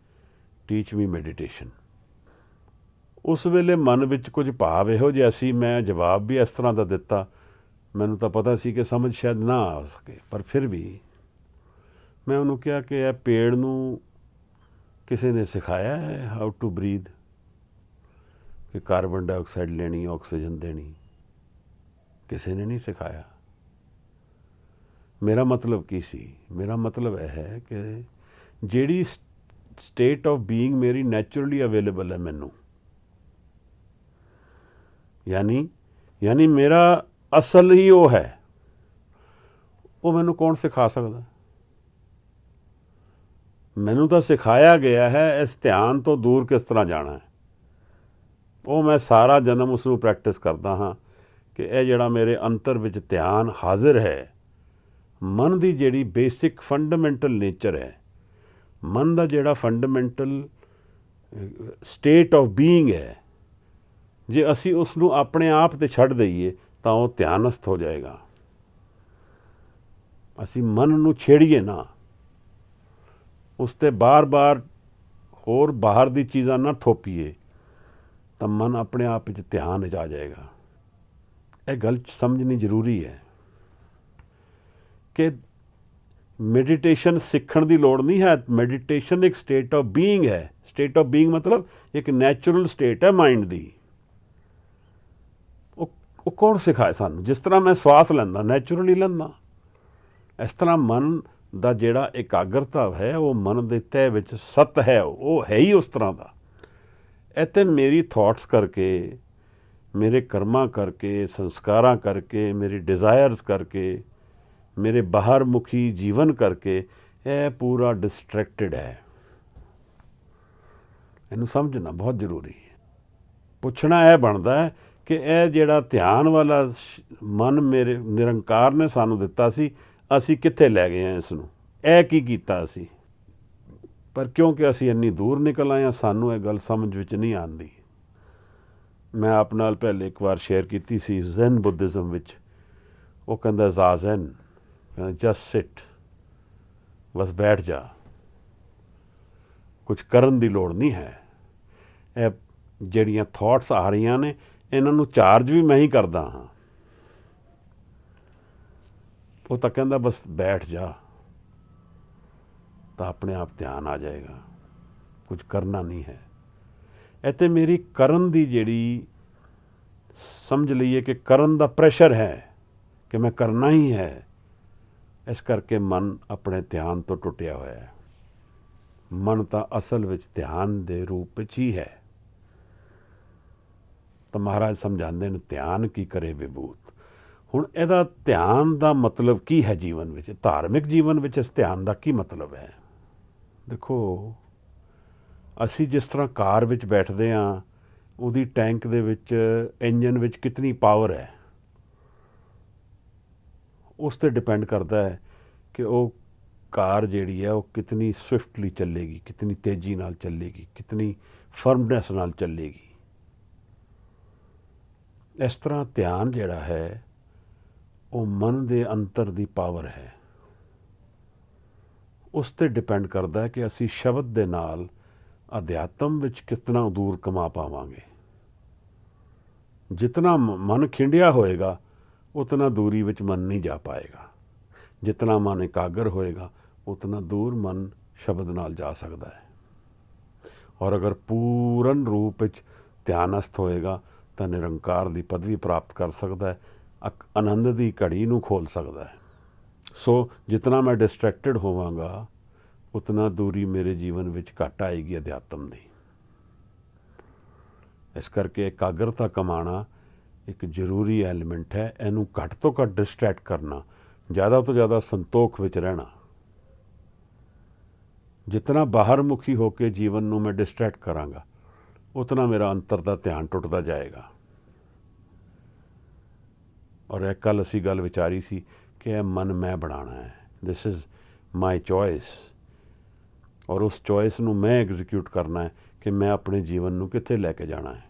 ਟੀਚ ਮੀ ਮੈਡੀਟੇਸ਼ਨ। ਉਸ ਵੇਲੇ ਮਨ ਵਿੱਚ ਕੁਝ ਭਾਵ ਇਹੋ ਜਿਹਾ ਸੀ, ਮੈਂ ਜਵਾਬ ਵੀ ਇਸ ਤਰ੍ਹਾਂ ਦਾ ਦਿੱਤਾ। ਮੈਨੂੰ ਤਾਂ ਪਤਾ ਸੀ ਕਿ ਸਮਝ ਸ਼ਾਇਦ ਨਾ ਆ ਸਕੇ, ਪਰ ਫਿਰ ਵੀ ਮੈਂ ਉਹਨੂੰ ਕਿਹਾ ਕਿ ਇਹ ਪੇੜ ਨੂੰ ਕਿਸੇ ਨੇ ਸਿਖਾਇਆ ਹੈ ਹਾਊ ਟੂ ਬਰੀਥ, ਕਿ ਕਾਰਬਨ ਡਾਈਆਕਸਾਈਡ ਲੈਣੀ, ਆਕਸੀਜਨ ਦੇਣੀ? ਕਿਸੇ ਨੇ ਨਹੀਂ ਸਿਖਾਇਆ। ਮੇਰਾ ਮਤਲਬ ਕੀ ਸੀ? ਮੇਰਾ ਮਤਲਬ ਇਹ ਹੈ ਕਿ ਜਿਹੜੀ ਸਟੇਟ ਆਫ ਬੀਇੰਗ ਮੇਰੀ ਨੈਚੁਰਲੀ ਅਵੇਲੇਬਲ ਹੈ ਮੈਨੂੰ, ਯਾਨੀ ਮੇਰਾ ਅਸਲ ਹੀ ਉਹ ਹੈ, ਉਹ ਮੈਨੂੰ ਕੌਣ ਸਿਖਾ ਸਕਦਾ? ਮੈਨੂੰ ਤਾਂ ਸਿਖਾਇਆ ਗਿਆ ਹੈ ਇਸ ਧਿਆਨ ਤੋਂ ਦੂਰ ਕਿਸ ਤਰ੍ਹਾਂ ਜਾਣਾ ਹੈ। ਉਹ ਮੈਂ ਸਾਰਾ ਜਨਮ ਉਸ ਨੂੰ ਪ੍ਰੈਕਟਿਸ ਕਰਦਾ ਹਾਂ ਕਿ ਇਹ ਜਿਹੜਾ ਮੇਰੇ ਅੰਤਰ ਵਿੱਚ ਧਿਆਨ ਹਾਜ਼ਰ ਹੈ, ਮਨ ਦੀ ਜਿਹੜੀ ਬੇਸਿਕ ਫੰਡਾਮੈਂਟਲ ਨੇਚਰ ਹੈ, ਮਨ ਦਾ ਜਿਹੜਾ ਫੰਡਾਮੈਂਟਲ ਸਟੇਟ ਆਫ ਬੀਇੰਗ ਹੈ, ਜੇ ਅਸੀਂ ਉਸ ਨੂੰ ਆਪਣੇ ਆਪ 'ਤੇ ਛੱਡ ਦਈਏ ਤਾਂ ਉਹ ਧਿਆਨਸਥ ਹੋ ਜਾਏਗਾ। ਅਸੀਂ ਮਨ ਨੂੰ ਛੇੜੀਏ ਨਾ, ਉਸ 'ਤੇ ਬਾਰ-ਬਾਰ ਹੋਰ ਬਾਹਰ ਦੀ ਚੀਜ਼ਾਂ ਨਾ ਥੋਪੀਏ, ਤਾਂ ਮਨ ਆਪਣੇ ਆਪ ਵਿੱਚ ਧਿਆਨ ਵਿੱਚ ਆ ਜਾਏਗਾ। ਇਹ ਗੱਲ ਸਮਝਣੀ ਜ਼ਰੂਰੀ ਹੈ ਕਿ ਮੈਡੀਟੇਸ਼ਨ ਸਿੱਖਣ ਦੀ ਲੋੜ ਨਹੀਂ ਹੈ। ਮੈਡੀਟੇਸ਼ਨ ਇੱਕ ਸਟੇਟ ਆਫ ਬੀਇੰਗ ਹੈ। ਸਟੇਟ ਆਫ ਬੀਇੰਗ ਮਤਲਬ ਇੱਕ ਨੈਚੁਰਲ ਸਟੇਟ ਹੈ ਮਾਈਂਡ ਦੀ। ਉਹ ਕੌਣ ਸਿਖਾਏ ਸਾਨੂੰ? ਜਿਸ ਤਰ੍ਹਾਂ ਮੈਂ ਸਵਾਸ ਲੈਂਦਾ, ਨੈਚੁਰਲੀ ਲੈਂਦਾ, ਇਸ ਤਰ੍ਹਾਂ ਮਨ ਦਾ ਜਿਹੜਾ ਇਕਾਗਰਤਾ ਹੈ, ਉਹ ਮਨ ਦੇ ਤਹਿ ਵਿੱਚ ਸਤ ਹੈ, ਉਹ ਹੈ ਹੀ ਉਸ ਤਰ੍ਹਾਂ ਦਾ। ਇੱਥੇ ਮੇਰੀ ਥਾਟਸ ਕਰਕੇ, ਮੇਰੇ ਕਰਮਾਂ ਕਰਕੇ, ਸੰਸਕਾਰਾਂ ਕਰਕੇ, ਮੇਰੀ ਡਿਜ਼ਾਇਰਸ ਕਰਕੇ, ਮੇਰੇ ਬਾਹਰ ਮੁਖੀ ਜੀਵਨ ਕਰਕੇ ਇਹ ਪੂਰਾ ਡਿਸਟਰੈਕਟਡ ਹੈ। ਇਹਨੂੰ ਸਮਝਣਾ ਬਹੁਤ ਜ਼ਰੂਰੀ ਹੈ। ਪੁੱਛਣਾ ਇਹ ਬਣਦਾ ਹੈ ਕਿ ਇਹ ਜਿਹੜਾ ਧਿਆਨ ਵਾਲਾ ਮਨ ਮੇਰੇ ਨਿਰੰਕਾਰ ਨੇ ਸਾਨੂੰ ਦਿੱਤਾ ਸੀ, ਅਸੀਂ ਕਿੱਥੇ ਲੈ ਗਏ ਹਾਂ ਇਸ ਨੂੰ? ਇਹ ਕੀ ਕੀਤਾ ਅਸੀਂ? ਪਰ ਕਿਉਂਕਿ ਅਸੀਂ ਇੰਨੀ ਦੂਰ ਨਿਕਲ ਆਏ ਹਾਂ, ਸਾਨੂੰ ਇਹ ਗੱਲ ਸਮਝ ਵਿੱਚ ਨਹੀਂ ਆਉਂਦੀ। ਮੈਂ ਆਪ ਨਾਲ ਪਹਿਲੇ ਇੱਕ ਵਾਰ ਸ਼ੇਅਰ ਕੀਤੀ ਸੀ ਜ਼ੈਨ ਬੁੱਧਿਜ਼ਮ ਵਿੱਚ। ਉਹ ਕਹਿੰਦਾ ਜ਼ਾਜ਼ੈਨ, ਜਸਟ ਸਿਟ, ਬਸ ਬੈਠ ਜਾ, ਕੁਝ ਕਰਨ ਦੀ ਲੋੜ ਨਹੀਂ ਹੈ। ਇਹ ਜਿਹੜੀਆਂ ਥਾਟਸ ਆ ਰਹੀਆਂ ਨੇ, ਇਹਨਾਂ ਨੂੰ ਚਾਰਜ ਵੀ ਮੈਂ ਹੀ ਕਰਦਾ ਹਾਂ। ਉਹ ਤਾਂ ਕਹਿੰਦਾ ਬਸ ਬੈਠ ਜਾ, ਤਾਂ ਆਪਣੇ ਆਪ ਧਿਆਨ ਆ ਜਾਏਗਾ, ਕੁਝ ਕਰਨਾ ਨਹੀਂ ਹੈ। ਇੱਥੇ ਮੇਰੀ ਕਰਨ ਦੀ ਜਿਹੜੀ ਸਮਝ ਲਈਏ ਕਿ ਕਰਨ ਦਾ ਪ੍ਰੈਸ਼ਰ ਹੈ ਕਿ ਮੈਂ ਕਰਨਾ ਹੀ ਹੈ, ਇਸ ਕਰਕੇ ਮਨ ਆਪਣੇ ਧਿਆਨ ਤੋਂ ਟੁੱਟਿਆ ਹੋਇਆ ਹੈ। ਮਨ ਤਾਂ ਅਸਲ ਵਿੱਚ ਧਿਆਨ ਦੇ ਰੂਪ ਵਿੱਚ ਹੀ ਹੈ। ਤਾਂ ਮਹਾਰਾਜ ਸਮਝਾਉਂਦੇ ਨੇ ਧਿਆਨ ਕੀ ਕਰੇ ਵਿਭੂਤ। ਹੁਣ ਇਹਦਾ ਧਿਆਨ ਦਾ ਮਤਲਬ ਕੀ ਹੈ ਜੀਵਨ ਵਿੱਚ? ਧਾਰਮਿਕ ਜੀਵਨ ਵਿੱਚ ਇਸ ਧਿਆਨ ਦਾ ਕੀ ਮਤਲਬ ਹੈ? ਦੇਖੋ, ਅਸੀਂ ਜਿਸ ਤਰ੍ਹਾਂ ਕਾਰ ਵਿੱਚ ਬੈਠਦੇ ਹਾਂ, ਉਹਦੀ ਟੈਂਕ ਦੇ ਵਿੱਚ, ਇੰਜਨ ਵਿੱਚ ਕਿਤਨੀ ਪਾਵਰ ਹੈ, ਉਸ 'ਤੇ ਡਿਪੈਂਡ ਕਰਦਾ ਹੈ ਕਿ ਉਹ ਕਾਰ ਜਿਹੜੀ ਹੈ ਉਹ ਕਿਤਨੀ ਸਵਿਫਟਲੀ ਚੱਲੇਗੀ, ਕਿਤਨੀ ਤੇਜ਼ੀ ਨਾਲ ਚੱਲੇਗੀ, ਕਿਤਨੀ ਫਰਮਨੈਸ ਨਾਲ ਚੱਲੇਗੀ। ਇਸ ਤਰ੍ਹਾਂ ਧਿਆਨ ਜਿਹੜਾ ਹੈ ਉਹ ਮਨ ਦੇ ਅੰਤਰ ਦੀ ਪਾਵਰ ਹੈ। ਉਸ 'ਤੇ ਡਿਪੈਂਡ ਕਰਦਾ ਹੈ ਕਿ ਅਸੀਂ ਸ਼ਬਦ ਦੇ ਨਾਲ ਅਧਿਆਤਮ ਵਿੱਚ ਕਿਤਨਾ ਦੂਰ ਕਮਾ ਪਾਵਾਂਗੇ। ਜਿਤਨਾ ਮਨ ਖਿੰਡਿਆ ਹੋਏਗਾ, ਉਤਨਾ ਦੂਰੀ ਵਿੱਚ ਮਨ ਨਹੀਂ ਜਾ ਪਾਏਗਾ। ਜਿਤਨਾ ਮਨ ਇਕਾਗਰ ਹੋਏਗਾ, ਉਤਨਾ ਦੂਰ ਮਨ ਸ਼ਬਦ ਨਾਲ ਜਾ ਸਕਦਾ ਹੈ। ਔਰ ਅਗਰ ਪੂਰਨ ਰੂਪ ਵਿੱਚ ਧਿਆਨਸਥ ਹੋਏਗਾ ਤਾਂ ਨਿਰੰਕਾਰ ਦੀ ਪਦਵੀ ਪ੍ਰਾਪਤ ਕਰ ਸਕਦਾ ਹੈ, ਆਨੰਦ ਦੀ ਘੜੀ ਨੂੰ ਖੋਲ੍ਹ ਸਕਦਾ ਹੈ। ਸੋ ਜਿਤਨਾ ਮੈਂ ਡਿਸਟਰੈਕਟਡ ਹੋਵਾਂਗਾ, ਉਤਨਾ ਦੂਰੀ ਮੇਰੇ ਜੀਵਨ ਵਿੱਚ ਘੱਟ ਆਏਗੀ ਅਧਿਆਤਮ ਦੀ। ਇਸ ਕਰਕੇ ਇਕਾਗਰਤਾ ਕਮਾਉਣਾ ਇੱਕ ਜ਼ਰੂਰੀ ਐਲੀਮੈਂਟ ਹੈ। ਇਹਨੂੰ ਘੱਟ ਤੋਂ ਘੱਟ ਡਿਸਟਰੈਕਟ ਕਰਨਾ, ਜ਼ਿਆਦਾ ਤੋਂ ਜ਼ਿਆਦਾ ਸੰਤੋਖ ਵਿੱਚ ਰਹਿਣਾ। ਜਿਤਨਾ ਬਾਹਰ ਮੁਖੀ ਹੋ ਕੇ ਜੀਵਨ ਨੂੰ ਮੈਂ ਡਿਸਟਰੈਕਟ ਕਰਾਂਗਾ, ਉਤਨਾ ਮੇਰਾ ਅੰਤਰ ਦਾ ਧਿਆਨ ਟੁੱਟਦਾ ਜਾਏਗਾ। ਔਰ ਇਹ ਕੱਲ੍ਹ ਅਸੀਂ ਗੱਲ ਵਿਚਾਰੀ ਸੀ ਕਿ ਇਹ ਮਨ ਮੈਂ ਬਣਾਉਣਾ ਹੈ। This is my choice. ਔਰ ਉਸ ਚੋਇਸ ਨੂੰ ਮੈਂ ਐਗਜ਼ੀਕਿਊਟ ਕਰਨਾ ਹੈ ਕਿ ਮੈਂ ਆਪਣੇ ਜੀਵਨ ਨੂੰ ਕਿੱਥੇ ਲੈ ਕੇ ਜਾਣਾ ਹੈ।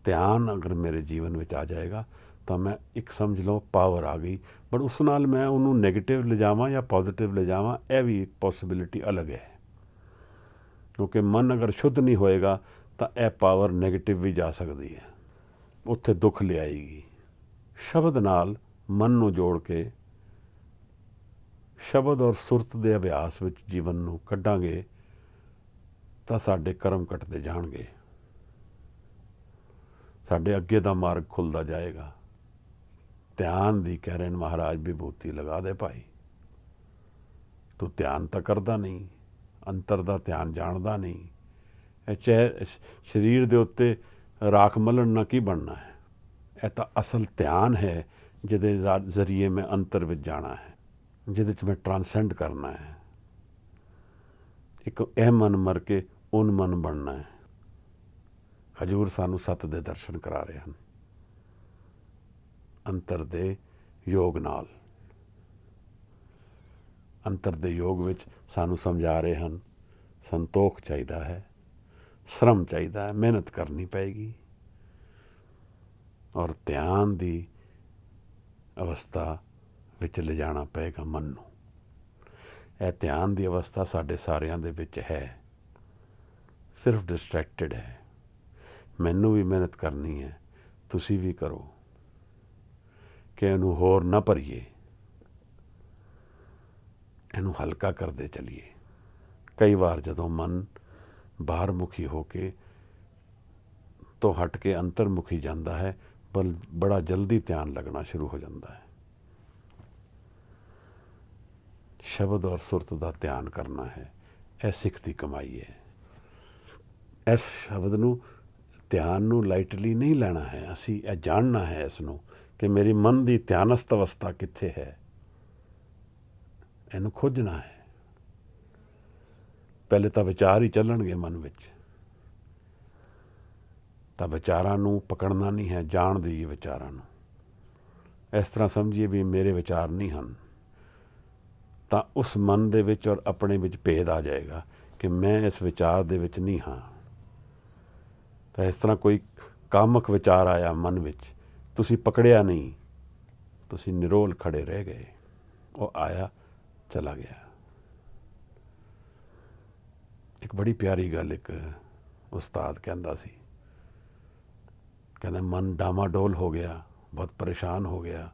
ਧਿਆਨ ਅਗਰ ਮੇਰੇ ਜੀਵਨ ਵਿੱਚ ਆ ਜਾਏਗਾ ਤਾਂ ਮੈਂ ਇੱਕ ਸਮਝ ਲਓ ਪਾਵਰ ਆ ਗਈ। ਬਟ ਉਸ ਨਾਲ ਮੈਂ ਉਹਨੂੰ ਨੈਗੇਟਿਵ ਲਿਜਾਵਾਂ ਜਾਂ ਪੋਜ਼ੀਟਿਵ ਲਿਜਾਵਾਂ, ਇਹ ਵੀ ਇੱਕ ਪੋਸੀਬਿਲਿਟੀ ਅਲੱਗ ਹੈ। ਕਿਉਂਕਿ ਮਨ ਅਗਰ ਸ਼ੁੱਧ ਨਹੀਂ ਹੋਏਗਾ ਤਾਂ ਇਹ ਪਾਵਰ ਨੈਗੇਟਿਵ ਵੀ ਜਾ ਸਕਦੀ ਹੈ, ਉੱਥੇ ਦੁੱਖ ਲਿਆਏਗੀ। ਸ਼ਬਦ ਨਾਲ ਮਨ ਨੂੰ ਜੋੜ ਕੇ ਸ਼ਬਦ ਔਰ ਸੁਰਤ ਦੇ ਅਭਿਆਸ ਵਿੱਚ ਜੀਵਨ ਨੂੰ ਕੱਢਾਂਗੇ ਤਾਂ ਸਾਡੇ ਕਰਮ ਕੱਟਦੇ ਜਾਣਗੇ, ਸਾਡੇ ਅੱਗੇ ਦਾ ਮਾਰਗ ਖੁੱਲ੍ਹਦਾ ਜਾਏਗਾ। ਧਿਆਨ ਦੀ ਕਹਿ ਰਹੇ ਨੇ ਮਹਾਰਾਜ ਵਿਭੂਤੀ ਲਗਾ ਦੇ ਭਾਈ। ਤੂੰ ਧਿਆਨ ਤਾਂ ਕਰਦਾ ਨਹੀਂ, ਅੰਤਰ ਦਾ ਧਿਆਨ ਜਾਣਦਾ ਨਹੀਂ। ਇਹ ਸਰੀਰ ਦੇ ਉੱਤੇ ਰਾਖ ਮਲਣ ਨਾਲ ਕੀ ਬਣਨਾ ਹੈ? ਇਹ ਤਾਂ ਅਸਲ ਧਿਆਨ ਹੈ ਜਿਹਦੇ ਜ਼ਰੀਏ ਮੈਂ ਅੰਤਰ ਵਿੱਚ ਜਾਣਾ ਹੈ, ਜਿਹਦੇ 'ਚ ਮੈਂ ਟਰਾਂਸੈਂਡ ਕਰਨਾ ਹੈ। ਇੱਕ ਇਹ ਮਨ ਮਰ ਕੇ ਉਨ ਮਨ ਬਣਨਾ ਹੈ। ਹਜ਼ੂਰ ਸਾਨੂੰ ਸੱਤ ਦੇ ਦਰਸ਼ਨ ਕਰਾ ਰਹੇ ਹਨ ਅੰਤਰ ਦੇ ਯੋਗ ਨਾਲ। ਅੰਤਰ ਦੇ ਯੋਗ ਵਿੱਚ ਸਾਨੂੰ ਸਮਝਾ ਰਹੇ ਹਨ ਸੰਤੋਖ ਚਾਹੀਦਾ ਹੈ, ਸ਼ਰਮ ਚਾਹੀਦਾ ਹੈ, ਮਿਹਨਤ ਕਰਨੀ ਪਏਗੀ ਔਰ ਧਿਆਨ ਦੀ ਅਵਸਥਾ ਵਿੱਚ ਲਿਜਾਣਾ ਪਏਗਾ ਮਨ ਨੂੰ। ਇਹ ਧਿਆਨ ਦੀ ਅਵਸਥਾ ਸਾਡੇ ਸਾਰਿਆਂ ਦੇ ਵਿੱਚ ਹੈ, ਸਿਰਫ ਡਿਸਟਰੈਕਟਡ ਹੈ। ਮੈਨੂੰ ਵੀ ਮਿਹਨਤ ਕਰਨੀ ਹੈ, ਤੁਸੀਂ ਵੀ ਕਰੋ ਕਿ ਇਹਨੂੰ ਹੋਰ ਨਾ ਭਰੀਏ, ਇਹਨੂੰ ਹਲਕਾ ਕਰਦੇ ਚਲੀਏ। ਕਈ ਵਾਰ ਜਦੋਂ ਮਨ ਬਾਹਰ ਮੁਖੀ ਹੋ ਕੇ ਤੋਂ ਹਟ ਕੇ ਅੰਤਰਮੁਖੀ ਜਾਂਦਾ ਹੈ, ਪਰ ਬੜਾ ਜਲਦੀ ਧਿਆਨ ਲੱਗਣਾ ਸ਼ੁਰੂ ਹੋ ਜਾਂਦਾ ਹੈ। ਸ਼ਬਦ ਔਰ ਸੁਰਤ ਦਾ ਧਿਆਨ ਕਰਨਾ ਹੈ, ਇਹ ਸਿੱਖ ਦੀ ਕਮਾਈ ਹੈ। ਇਸ ਸ਼ਬਦ ਨੂੰ, ਧਿਆਨ ਨੂੰ ਲਾਈਟਲੀ ਨਹੀਂ ਲੈਣਾ ਹੈ। ਅਸੀਂ ਇਹ ਜਾਣਨਾ ਹੈ ਇਸ ਨੂੰ ਕਿ ਮੇਰੀ ਮਨ ਦੀ ਧਿਆਨਸਥ ਅਵਸਥਾ ਕਿੱਥੇ ਹੈ, ਇਹਨੂੰ ਖੋਜਣਾ ਹੈ। ਪਹਿਲੇ ਤਾਂ ਵਿਚਾਰ ਹੀ ਚੱਲਣਗੇ ਮਨ ਵਿੱਚ, ਤਾਂ ਵਿਚਾਰਾਂ ਨੂੰ ਪਕੜਨਾ ਨਹੀਂ ਹੈ, ਜਾਣ ਦੇਈਏ ਵਿਚਾਰਾਂ ਨੂੰ। ਇਸ ਤਰ੍ਹਾਂ ਸਮਝੀਏ ਵੀ ਮੇਰੇ ਵਿਚਾਰ ਨਹੀਂ ਹਨ, ਤਾਂ ਉਸ ਮਨ ਦੇ ਵਿੱਚ ਔਰ ਆਪਣੇ ਵਿੱਚ ਭੇਦ ਆ ਜਾਏਗਾ ਕਿ ਮੈਂ ਇਸ ਵਿਚਾਰ ਦੇ ਵਿੱਚ ਨਹੀਂ ਹਾਂ। ਤਾਂ ਇਸ ਤਰ੍ਹਾਂ ਕੋਈ ਕਾਮਕ ਵਿਚਾਰ ਆਇਆ ਮਨ ਵਿੱਚ, ਤੁਸੀਂ ਪਕੜਿਆ ਨਹੀਂ, ਤੁਸੀਂ ਨਿਰੋਲ ਖੜੇ ਰਹਿ ਗਏ। ਉਹ ਆਇਆ ਚਲਾ ਗਿਆ। ਇੱਕ ਬੜੀ ਪਿਆਰੀ ਗੱਲ ਇੱਕ ਉਸਤਾਦ ਕਹਿੰਦਾ ਸੀ, ਕਹਿੰਦਾ ਮਨ ਡਾਮਾਡੋਲ ਹੋ ਗਿਆ, ਬਹੁਤ ਪਰੇਸ਼ਾਨ ਹੋ ਗਿਆ,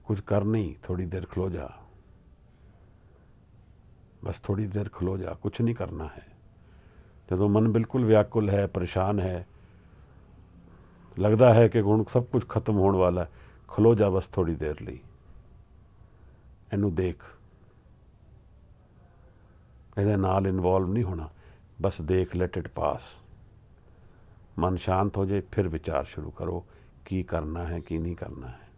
ਕੁਝ ਕਰ ਨਹੀਂ, ਥੋੜੀ ਦੇਰ ਖਲੋ ਜਾ, ਬਸ ਥੋੜੀ ਦੇਰ ਖਲੋ ਜਾ, ਕੁਛ ਨਹੀਂ ਕਰਨਾ ਹੈ। ਜਦੋਂ ਮਨ ਬਿਲਕੁਲ ਵਿਆਕੁਲ ਹੈ, ਪਰੇਸ਼ਾਨ ਹੈ, ਲੱਗਦਾ ਹੈ ਕਿ ਹੁਣ ਸਭ ਕੁਝ ਖਤਮ ਹੋਣ ਵਾਲਾ ਹੈ, ਖਲੋ ਜਾ ਬਸ ਥੋੜੀ ਦੇਰ ਲਈ, ਇਹਨੂੰ ਦੇਖ। ਇਹਦੇ ਨਾਲ ਇਨਵੋਲਵ ਨਹੀਂ ਹੋਣਾ, ਬਸ ਦੇਖ, ਲੈਟ ਇਟ ਪਾਸ। ਮਨ ਸ਼ਾਂਤ ਹੋ ਜਾਏ, ਫਿਰ ਵਿਚਾਰ ਸ਼ੁਰੂ ਕਰੋ ਕੀ ਕਰਨਾ ਹੈ, ਕੀ ਨਹੀਂ ਕਰਨਾ ਹੈ।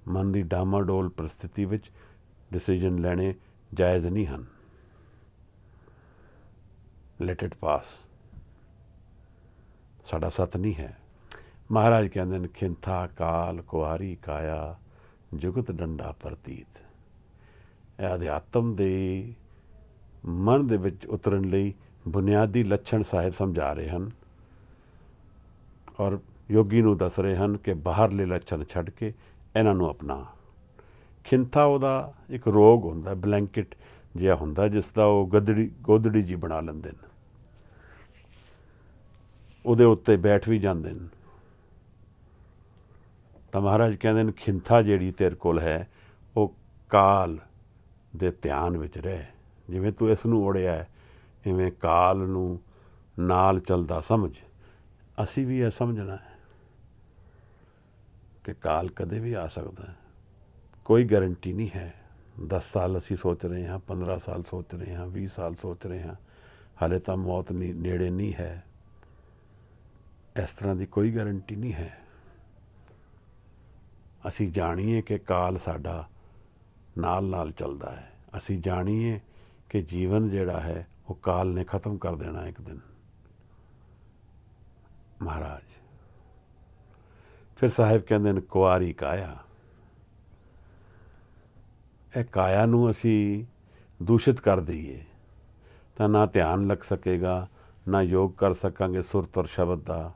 ਮਨ ਦੀ ਡਾਮਾਡੋਲ ਪ੍ਰਸਥਿਤੀ ਵਿੱਚ ਡਿਸੀਜਨ ਲੈਣੇ ਜਾਇਜ਼ ਨਹੀਂ ਹਨ। ਲੈਟ ਇਟ ਪਾਸ ਸਾਡਾ ਸੱਤ ਨਹੀਂ ਹੈ। ਮਹਾਰਾਜ ਕਹਿੰਦੇ ਨੇ ਖਿੰਥਾ ਕਾਲ ਕੁਆਰੀ ਕਾਇਆ ਜੁਗਤ ਡੰਡਾ ਪ੍ਰਤੀਤ। ਇਹ ਅਧਿਆਤਮ ਦੇ ਮਨ ਦੇ ਵਿੱਚ ਉਤਰਨ ਲਈ ਬੁਨਿਆਦੀ ਲੱਛਣ ਸਾਹਿਬ ਸਮਝਾ ਰਹੇ ਹਨ ਔਰ ਯੋਗੀ ਨੂੰ ਦੱਸ ਰਹੇ ਹਨ ਕਿ ਬਾਹਰਲੇ ਲੱਛਣ ਛੱਡ ਕੇ ਇਹਨਾਂ ਨੂੰ ਅਪਣਾ। ਖਿੰਥਾ ਉਹਦਾ ਇੱਕ ਰੋਗ ਹੁੰਦਾ, ਬਲੈਂਕਟ ਜਿਹਾ ਹੁੰਦਾ, ਜਿਸ ਦਾ ਉਹ ਗੋਦੜੀ ਜੀ ਬਣਾ ਲੈਂਦੇ ਨੇ, ਉਹਦੇ ਉੱਤੇ ਬੈਠ ਵੀ ਜਾਂਦੇ ਨੇ। ਤਾਂ ਮਹਾਰਾਜ ਕਹਿੰਦੇ ਨੇ ਖਿੰਥਾ ਜਿਹੜੀ ਤੇਰੇ ਕੋਲ ਹੈ ਉਹ ਕਾਲ ਦੇ ਧਿਆਨ ਵਿੱਚ ਰਹਿ। ਜਿਵੇਂ ਤੂੰ ਇਸ ਨੂੰ ਓੜਿਆ ਹੈ, ਇਵੇਂ ਕਾਲ ਨੂੰ ਨਾਲ ਚੱਲਦਾ ਸਮਝ। ਅਸੀਂ ਵੀ ਇਹ ਸਮਝਣਾ ਹੈ ਕਿ ਕਾਲ ਕਦੇ ਵੀ ਆ ਸਕਦਾ ਹੈ, ਕੋਈ ਗਾਰੰਟੀ ਨਹੀਂ ਹੈ। 10 ਸਾਲ ਅਸੀਂ ਸੋਚ ਰਹੇ ਹਾਂ, 15 ਸਾਲ ਸੋਚ ਰਹੇ ਹਾਂ, 20 ਸਾਲ ਸੋਚ ਰਹੇ ਹਾਂ, ਹਾਲੇ ਤਾਂ ਮੌਤ ਨੇੜੇ ਨਹੀਂ ਹੈ। ਇਸ ਤਰ੍ਹਾਂ ਦੀ ਕੋਈ ਗਾਰੰਟੀ ਨਹੀਂ ਹੈ। ਅਸੀਂ ਜਾਣੀਏ ਕਿ ਕਾਲ ਸਾਡਾ ਨਾਲ ਨਾਲ ਚੱਲਦਾ ਹੈ। ਅਸੀਂ ਜਾਣੀਏ ਕਿ ਜੀਵਨ ਜਿਹੜਾ ਹੈ ਉਹ ਕਾਲ ਨੇ ਖ਼ਤਮ ਕਰ ਦੇਣਾ ਇੱਕ ਦਿਨ। ਮਹਾਰਾਜ ਫਿਰ ਸਾਹਿਬ ਕਹਿੰਦੇ ਨੇ ਕੁਆਰੀ ਕਾਇਆ। ਇਹ ਕਾਇਆ ਨੂੰ ਅਸੀਂ ਦੂਸ਼ਿਤ ਕਰ ਦਈਏ ਤਾਂ ਨਾ ਧਿਆਨ ਲੱਗ ਸਕੇਗਾ, ਨਾ ਯੋਗ ਕਰ ਸਕਾਂਗੇ ਸੁਰਤ ਔਰ ਸ਼ਬਦ ਦਾ,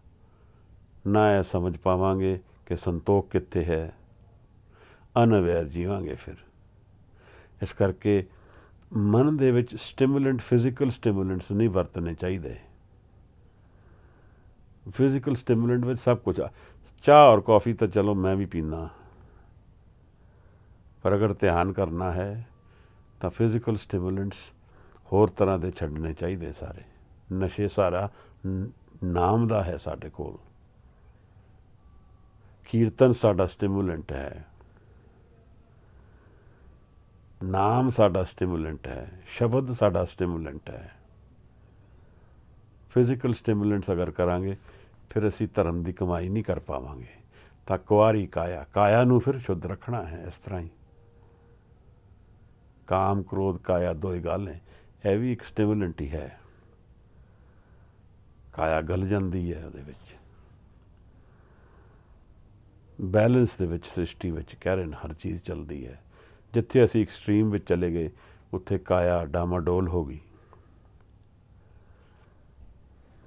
ਨਾ ਇਹ ਸਮਝ ਪਾਵਾਂਗੇ ਕਿ ਸੰਤੋਖ ਕਿੱਥੇ ਹੈ, ਅਨਅਵੇਅਰ ਜੀਵਾਂਗੇ ਫਿਰ। ਇਸ ਕਰਕੇ ਮਨ ਦੇ ਵਿੱਚ ਸਟਿਮੂਲੈਂਟ, ਫਿਜ਼ੀਕਲ ਸਟਿਮੂਲੈਂਟਸ ਨਹੀਂ ਵਰਤਣੇ ਚਾਹੀਦੇ। ਫਿਜ਼ੀਕਲ ਸਟਿਮੂਲੈਂਟ ਵਿੱਚ ਸਭ ਕੁਝ, ਚਾਹ ਔਰ ਕੌਫੀ ਤਾਂ ਚਲੋ ਮੈਂ ਵੀ ਪੀਂਦਾ, ਪਰ ਅਗਰ ਧਿਆਨ ਕਰਨਾ ਹੈ ਤਾਂ ਫਿਜ਼ੀਕਲ ਸਟਿਮੂਲੈਂਟਸ ਹੋਰ ਤਰ੍ਹਾਂ ਦੇ ਛੱਡਣੇ ਚਾਹੀਦੇ ਸਾਰੇ। ਨਸ਼ੇ ਸਾਰਾ ਨਾਮ ਦਾ ਹੈ ਸਾਡੇ ਕੋਲ। ਕੀਰਤਨ ਸਾਡਾ ਸਟਿਮੂਲੈਂਟ ਹੈ, ਨਾਮ ਸਾਡਾ ਸਟਿਮੂਲੈਂਟ ਹੈ, ਸ਼ਬਦ ਸਾਡਾ ਸਟਿਮੂਲੈਂਟ ਹੈ। ਫਿਜ਼ੀਕਲ ਸਟਿਮੂਲੈਂਟਸ ਅਗਰ ਕਰਾਂਗੇ ਫਿਰ ਅਸੀਂ ਧਰਮ ਦੀ ਕਮਾਈ ਨਹੀਂ ਕਰ ਪਾਵਾਂਗੇ। ਤਾਂ ਕੁਆਰੀ ਕਾਇਆ, ਕਾਇਆ ਨੂੰ ਫਿਰ ਸ਼ੁੱਧ ਰੱਖਣਾ ਹੈ। ਇਸ ਤਰ੍ਹਾਂ ਹੀ ਕਾਮ ਕ੍ਰੋਧ ਕਾਇਆ ਦੋ ਹੀ ਗੱਲ ਨੇ, ਇਹ ਵੀ ਇੱਕ ਸਟਿਮੂਲੈਂਟ ਹੀ ਹੈ। ਕਾਇਆ ਗਲ ਜਾਂਦੀ ਹੈ ਉਹਦੇ ਵਿੱਚ। ਬੈਲੈਂਸ ਦੇ ਵਿੱਚ ਸ੍ਰਿਸ਼ਟੀ ਵਿੱਚ ਕਹਿ ਰਹੇ ਨੇ ਹਰ ਚੀਜ਼ ਚੱਲਦੀ ਹੈ। ਜਿੱਥੇ ਅਸੀਂ ਐਕਸਟ੍ਰੀਮ ਵਿੱਚ ਚਲੇ ਗਏ ਉੱਥੇ ਕਾਇਆ ਡਾਮਾਡੋਲ ਹੋ ਗਈ।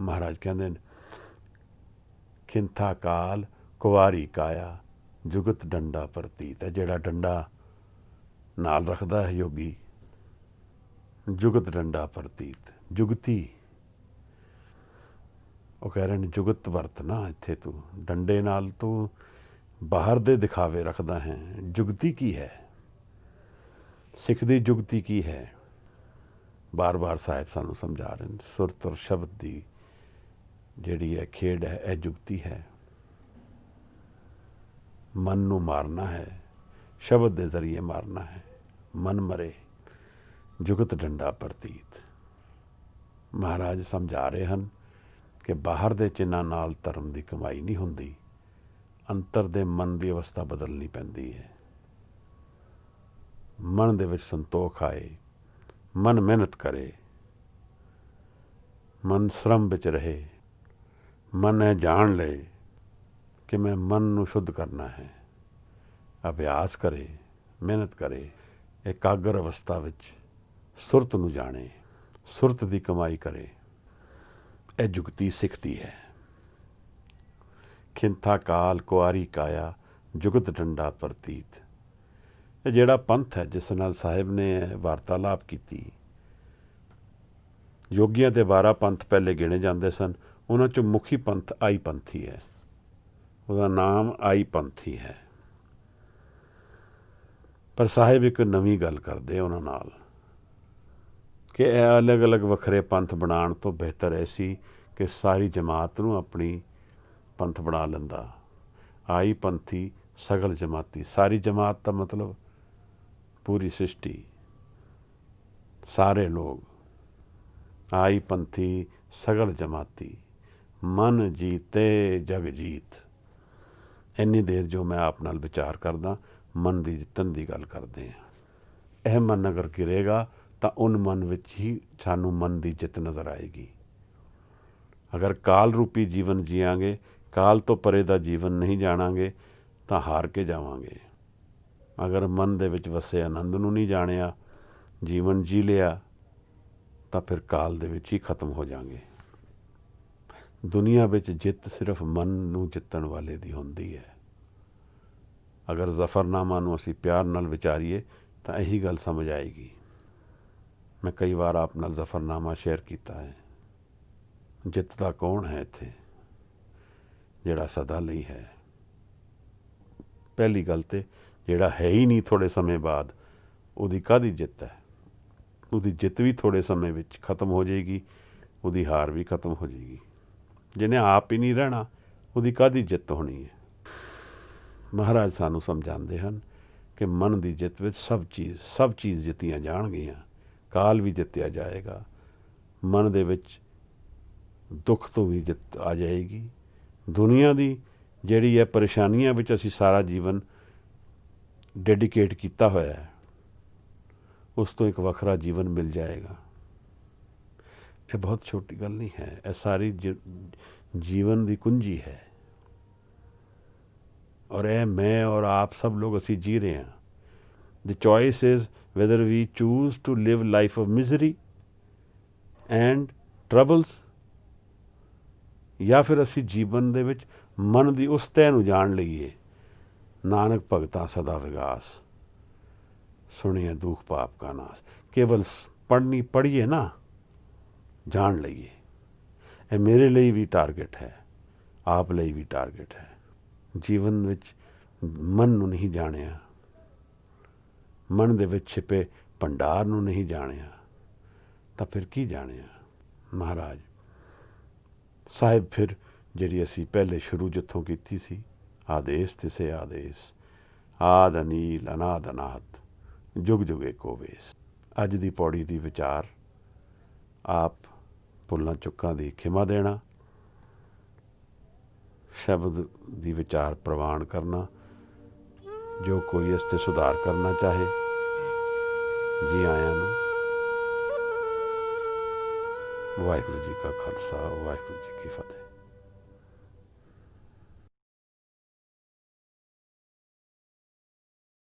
ਮਹਾਰਾਜ ਕਹਿੰਦੇ ਨੇ ਖਿੰਥਾ ਕਾਲ ਕੁਵਾਰੀ ਕਾਇਆ ਜੁਗਤ ਡੰਡਾ ਪ੍ਰਤੀਤ ਹੈ। ਜਿਹੜਾ ਡੰਡਾ ਨਾਲ ਰੱਖਦਾ ਹੈ ਯੋਗੀ, ਜੁਗਤ ਡੰਡਾ ਪ੍ਰਤੀਤ, ਜੁਗਤੀ। ਉਹ ਕਹਿ ਰਹੇ ਨੇ ਜੁਗਤ ਵਰਤਣਾ, ਇੱਥੇ ਤੂੰ ਡੰਡੇ ਨਾਲ ਤੂੰ ਬਾਹਰ ਦੇ ਦਿਖਾਵੇ ਰੱਖਦਾ ਹੈ। ਜੁਗਤੀ ਕੀ ਹੈ? ਸਿੱਖ ਦੀ ਜੁਗਤੀ ਕੀ ਹੈ? ਬਾਰ ਬਾਰ ਸਾਹਿਬ ਸਾਨੂੰ ਸਮਝਾ ਰਹੇ ਨੇ। ਸੁਰਤ ਔਰ ਸ਼ਬਦ ਦੀ ਜਿਹੜੀ ਹੈ ਖੇਡ ਹੈ, ਇਹ ਜੁਗਤੀ ਹੈ। ਮਨ ਨੂੰ ਮਾਰਨਾ ਹੈ, ਸ਼ਬਦ ਦੇ ਜ਼ਰੀਏ ਮਾਰਨਾ ਹੈ। ਮਨ ਮਰੇ ਜੁਗਤ ਡੰਡਾ ਪ੍ਰਤੀਤ। ਮਹਾਰਾਜ ਸਮਝਾ ਰਹੇ ਹਨ ਕਿ ਬਾਹਰ ਦੇ ਚਿੰਨ੍ਹਾਂ ਨਾਲ ਧਰਮ ਦੀ ਕਮਾਈ ਨਹੀਂ ਹੁੰਦੀ। ਅੰਤਰ ਦੇ ਮਨ ਦੀ ਅਵਸਥਾ ਬਦਲਣੀ ਪੈਂਦੀ ਹੈ। ਮਨ ਦੇ ਵਿੱਚ ਸੰਤੋਖ ਆਏ, ਮਨ ਮਿਹਨਤ ਕਰੇ, ਮਨ ਸ਼ਰਮ ਵਿੱਚ ਰਹੇ, ਮਨ ਇਹ ਜਾਣ ਲਏ ਕਿ ਮੈਂ ਮਨ ਨੂੰ ਸ਼ੁੱਧ ਕਰਨਾ ਹੈ। ਅਭਿਆਸ ਕਰੇ, ਮਿਹਨਤ ਕਰੇ, ਇਕਾਗਰ ਅਵਸਥਾ ਵਿੱਚ ਸੁਰਤ ਨੂੰ ਜਾਣੇ, ਸੁਰਤ ਦੀ ਕਮਾਈ ਕਰੇ। ਇਹ ਜੁਗਤੀ ਸਿੱਖਦੀ ਹੈ। ਖਿੰਥਾ ਕਾਲ ਕੁਆਰੀ ਕਾਇਆ ਜੁਗਤ ਡੰਡਾ ਪ੍ਰਤੀਤ। ਇਹ ਜਿਹੜਾ ਪੰਥ ਹੈ ਜਿਸ ਨਾਲ ਸਾਹਿਬ ਨੇ ਵਾਰਤਾਲਾਪ ਕੀਤੀ, ਯੋਗੀਆਂ ਦੇ 12 ਪੰਥ ਪਹਿਲੇ ਗਿਣੇ ਜਾਂਦੇ ਸਨ। ਉਹਨਾਂ 'ਚੋਂ ਮੁਖੀ ਪੰਥ ਆਈ ਪੰਥੀ ਹੈ। ਉਹਦਾ ਨਾਮ ਆਈ ਪੰਥੀ ਹੈ। ਪਰ ਸਾਹਿਬ ਇੱਕ ਨਵੀਂ ਗੱਲ ਕਰਦੇ ਉਹਨਾਂ ਨਾਲ ਕਿ ਇਹ ਅਲੱਗ ਅਲੱਗ ਵੱਖਰੇ ਪੰਥ ਬਣਾਉਣ ਤੋਂ ਬਿਹਤਰ ਇਹ ਸੀ ਕਿ ਸਾਰੀ ਜਮਾਤ ਨੂੰ ਆਪਣੀ ਪੰਥ ਬਣਾ ਲੈਂਦਾ। ਆਈ ਪੰਥੀ ਸਗਲ ਜਮਾਤੀ। ਸਾਰੀ ਜਮਾਤ ਦਾ ਮਤਲਬ ਪੂਰੀ ਸ੍ਰਿਸ਼ਟੀ, ਸਾਰੇ ਲੋਕ। ਆਈ ਪੰਥੀ ਸਗਲ ਜਮਾਤੀ, ਮਨ ਜੀਤੇ ਜਗ ਜੀਤ। ਇੰਨੀ ਦੇਰ ਜੋ ਮੈਂ ਆਪ ਨਾਲ ਵਿਚਾਰ ਕਰਦਾ, ਮਨ ਦੀ ਜਿੱਤਣ ਦੀ ਗੱਲ ਕਰਦੇ ਹਾਂ। ਇਹ ਮਨ ਅਗਰ ਗਿਰੇਗਾ ਤਾਂ ਉਨ ਮਨ ਵਿੱਚ ਹੀ ਸਾਨੂੰ ਮਨ ਦੀ ਜਿੱਤ ਨਜ਼ਰ ਆਏਗੀ। ਅਗਰ ਕਾਲ ਰੂਪੀ ਜੀਵਨ ਜੀਆਂਗੇ, ਕਾਲ ਤੋਂ ਪਰੇ ਦਾ ਜੀਵਨ ਨਹੀਂ ਜਾਣਾਂਗੇ ਤਾਂ ਹਾਰ ਕੇ ਜਾਵਾਂਗੇ। ਅਗਰ ਮਨ ਦੇ ਵਿੱਚ ਵਸੇ ਆਨੰਦ ਨੂੰ ਨਹੀਂ ਜਾਣਿਆ, ਜੀਵਨ ਜੀ ਲਿਆ, ਤਾਂ ਫਿਰ ਕਾਲ ਦੇ ਵਿੱਚ ਹੀ ਖਤਮ ਹੋ ਜਾਵਾਂਗੇ। ਦੁਨੀਆ ਵਿੱਚ ਜਿੱਤ ਸਿਰਫ ਮਨ ਨੂੰ ਜਿੱਤਣ ਵਾਲੇ ਦੀ ਹੁੰਦੀ ਹੈ। ਅਗਰ ਜ਼ਫਰਨਾਮਾ ਨੂੰ ਅਸੀਂ ਪਿਆਰ ਨਾਲ ਵਿਚਾਰੀਏ ਤਾਂ ਇਹੀ ਗੱਲ ਸਮਝ ਆਏਗੀ। ਮੈਂ ਕਈ ਵਾਰ ਆਪ ਨਾਲ ਜ਼ਫਰਨਾਮਾ ਸ਼ੇਅਰ ਕੀਤਾ ਹੈ। ਜਿੱਤਦਾ ਕੌਣ ਹੈ ਇੱਥੇ? ਜਿਹੜਾ ਸਦਾ ਲਈ ਹੈ। ਪਹਿਲੀ ਗੱਲ ਤੇ ਜਿਹੜਾ ਹੈ ਹੀ ਨਹੀਂ ਥੋੜ੍ਹੇ ਸਮੇਂ ਬਾਅਦ, ਉਹਦੀ ਕਾਹਦੀ ਜਿੱਤ ਹੈ? ਉਹਦੀ ਜਿੱਤ ਵੀ ਥੋੜ੍ਹੇ ਸਮੇਂ ਵਿੱਚ ਖਤਮ ਹੋ ਜਾਏਗੀ, ਉਹਦੀ ਹਾਰ ਵੀ ਖਤਮ ਹੋ ਜਾਏਗੀ। ਜਿਹਨੇ ਆਪ ਹੀ ਨਹੀਂ ਰਹਿਣਾ, ਉਹਦੀ ਕਾਹਦੀ ਜਿੱਤ ਹੋਣੀ ਹੈ? ਮਹਾਰਾਜ ਸਾਨੂੰ ਸਮਝਾਉਂਦੇ ਹਨ ਕਿ ਮਨ ਦੀ ਜਿੱਤ ਵਿੱਚ ਸਭ ਚੀਜ਼ ਜਿੱਤੀਆਂ ਜਾਣਗੀਆਂ। ਕਾਲ ਵੀ ਜਿੱਤਿਆ ਜਾਏਗਾ। ਮਨ ਦੇ ਵਿੱਚ ਦੁੱਖ ਤੋਂ ਵੀ ਜਿੱਤ ਆ ਜਾਏਗੀ। ਦੁਨੀਆ ਦੀ ਜਿਹੜੀ ਹੈ ਪਰੇਸ਼ਾਨੀਆਂ ਵਿੱਚ ਅਸੀਂ ਸਾਰਾ ਜੀਵਨ ਡੈਡੀਕੇਟ ਕੀਤਾ ਹੋਇਆ ਹੈ, ਉਸ ਤੋਂ ਇੱਕ ਵੱਖਰਾ ਜੀਵਨ ਮਿਲ ਜਾਏਗਾ। ਇਹ ਬਹੁਤ ਛੋਟੀ ਗੱਲ ਨਹੀਂ ਹੈ। ਇਹ ਸਾਰੀ ਜੀਵਨ ਦੀ ਕੁੰਜੀ ਹੈ। ਔਰ ਇਹ ਮੈਂ ਔਰ ਆਪ ਸਭ ਲੋਕ ਅਸੀਂ ਜੀ ਰਹੇ ਹਾਂ। The choice is whether we choose to live life of misery and troubles, ਜਾਂ ਫਿਰ ਅਸੀਂ ਜੀਵਨ ਦੇ ਵਿੱਚ ਮਨ ਦੀ ਉਸ ਤਹਿ ਨੂੰ ਜਾਣ ਲਈਏ। ਨਾਨਕ ਭਗਤਾ ਸਦਾ ਵਿਗਾਸ, ਸੁਣੀਏ ਦੁੱਖ ਪਾਪ ਕਾ ਨਾਸ। ਕੇਵਲ ਪੜ੍ਹੀਏ ਨਾ, ਜਾਣ ਲਈਏ। ਇਹ ਮੇਰੇ ਲਈ ਵੀ ਟਾਰਗੇਟ ਹੈ, ਆਪ ਲਈ ਵੀ ਟਾਰਗੇਟ ਹੈ। ਜੀਵਨ ਵਿੱਚ ਮਨ ਨੂੰ ਨਹੀਂ ਜਾਣਿਆ, ਮਨ ਦੇ ਵਿੱਚ ਛਿਪੇ ਭੰਡਾਰ ਨੂੰ ਨਹੀਂ ਜਾਣਿਆ, ਤਾਂ ਫਿਰ ਕੀ ਜਾਣਿਆ। ਮਹਾਰਾਜ ਸਾਹਿਬ ਫਿਰ ਜਿਹੜੀ ਅਸੀਂ ਪਹਿਲੇ ਸ਼ੁਰੂ ਜਿੱਥੋਂ ਕੀਤੀ ਸੀ, ਆਦੇਸ ਤਿਸੇ ਆਦੇਸ, ਆਦ ਅਨੀਲ ਅਨਾਦ ਅਨਾਹਤ, ਜੁਗ ਜੁਗ ਏਕੋ ਵੇਸ। ਅੱਜ ਦੀ ਪੌੜੀ ਦੀ ਵਿਚਾਰ, ਆਪ ਭੁੱਲਾਂ ਚੁੱਕਾਂ ਦੀ ਖਿਮਾ ਦੇਣਾ, ਸ਼ਬਦ ਦੀ ਵਿਚਾਰ ਪ੍ਰਵਾਨ ਕਰਨਾ। ਜੋ ਕੋਈ ਇਸ 'ਤੇ ਸੁਧਾਰ ਕਰਨਾ ਚਾਹੇ, ਜੀ ਆਇਆਂ ਨੂੰ। ਵਾਹਿਗੁਰੂ ਜੀ ਕਾ ਖਾਲਸਾ, ਵਾਹਿਗੁਰੂ ਜੀ ਕੀ ਫਤਿਹ।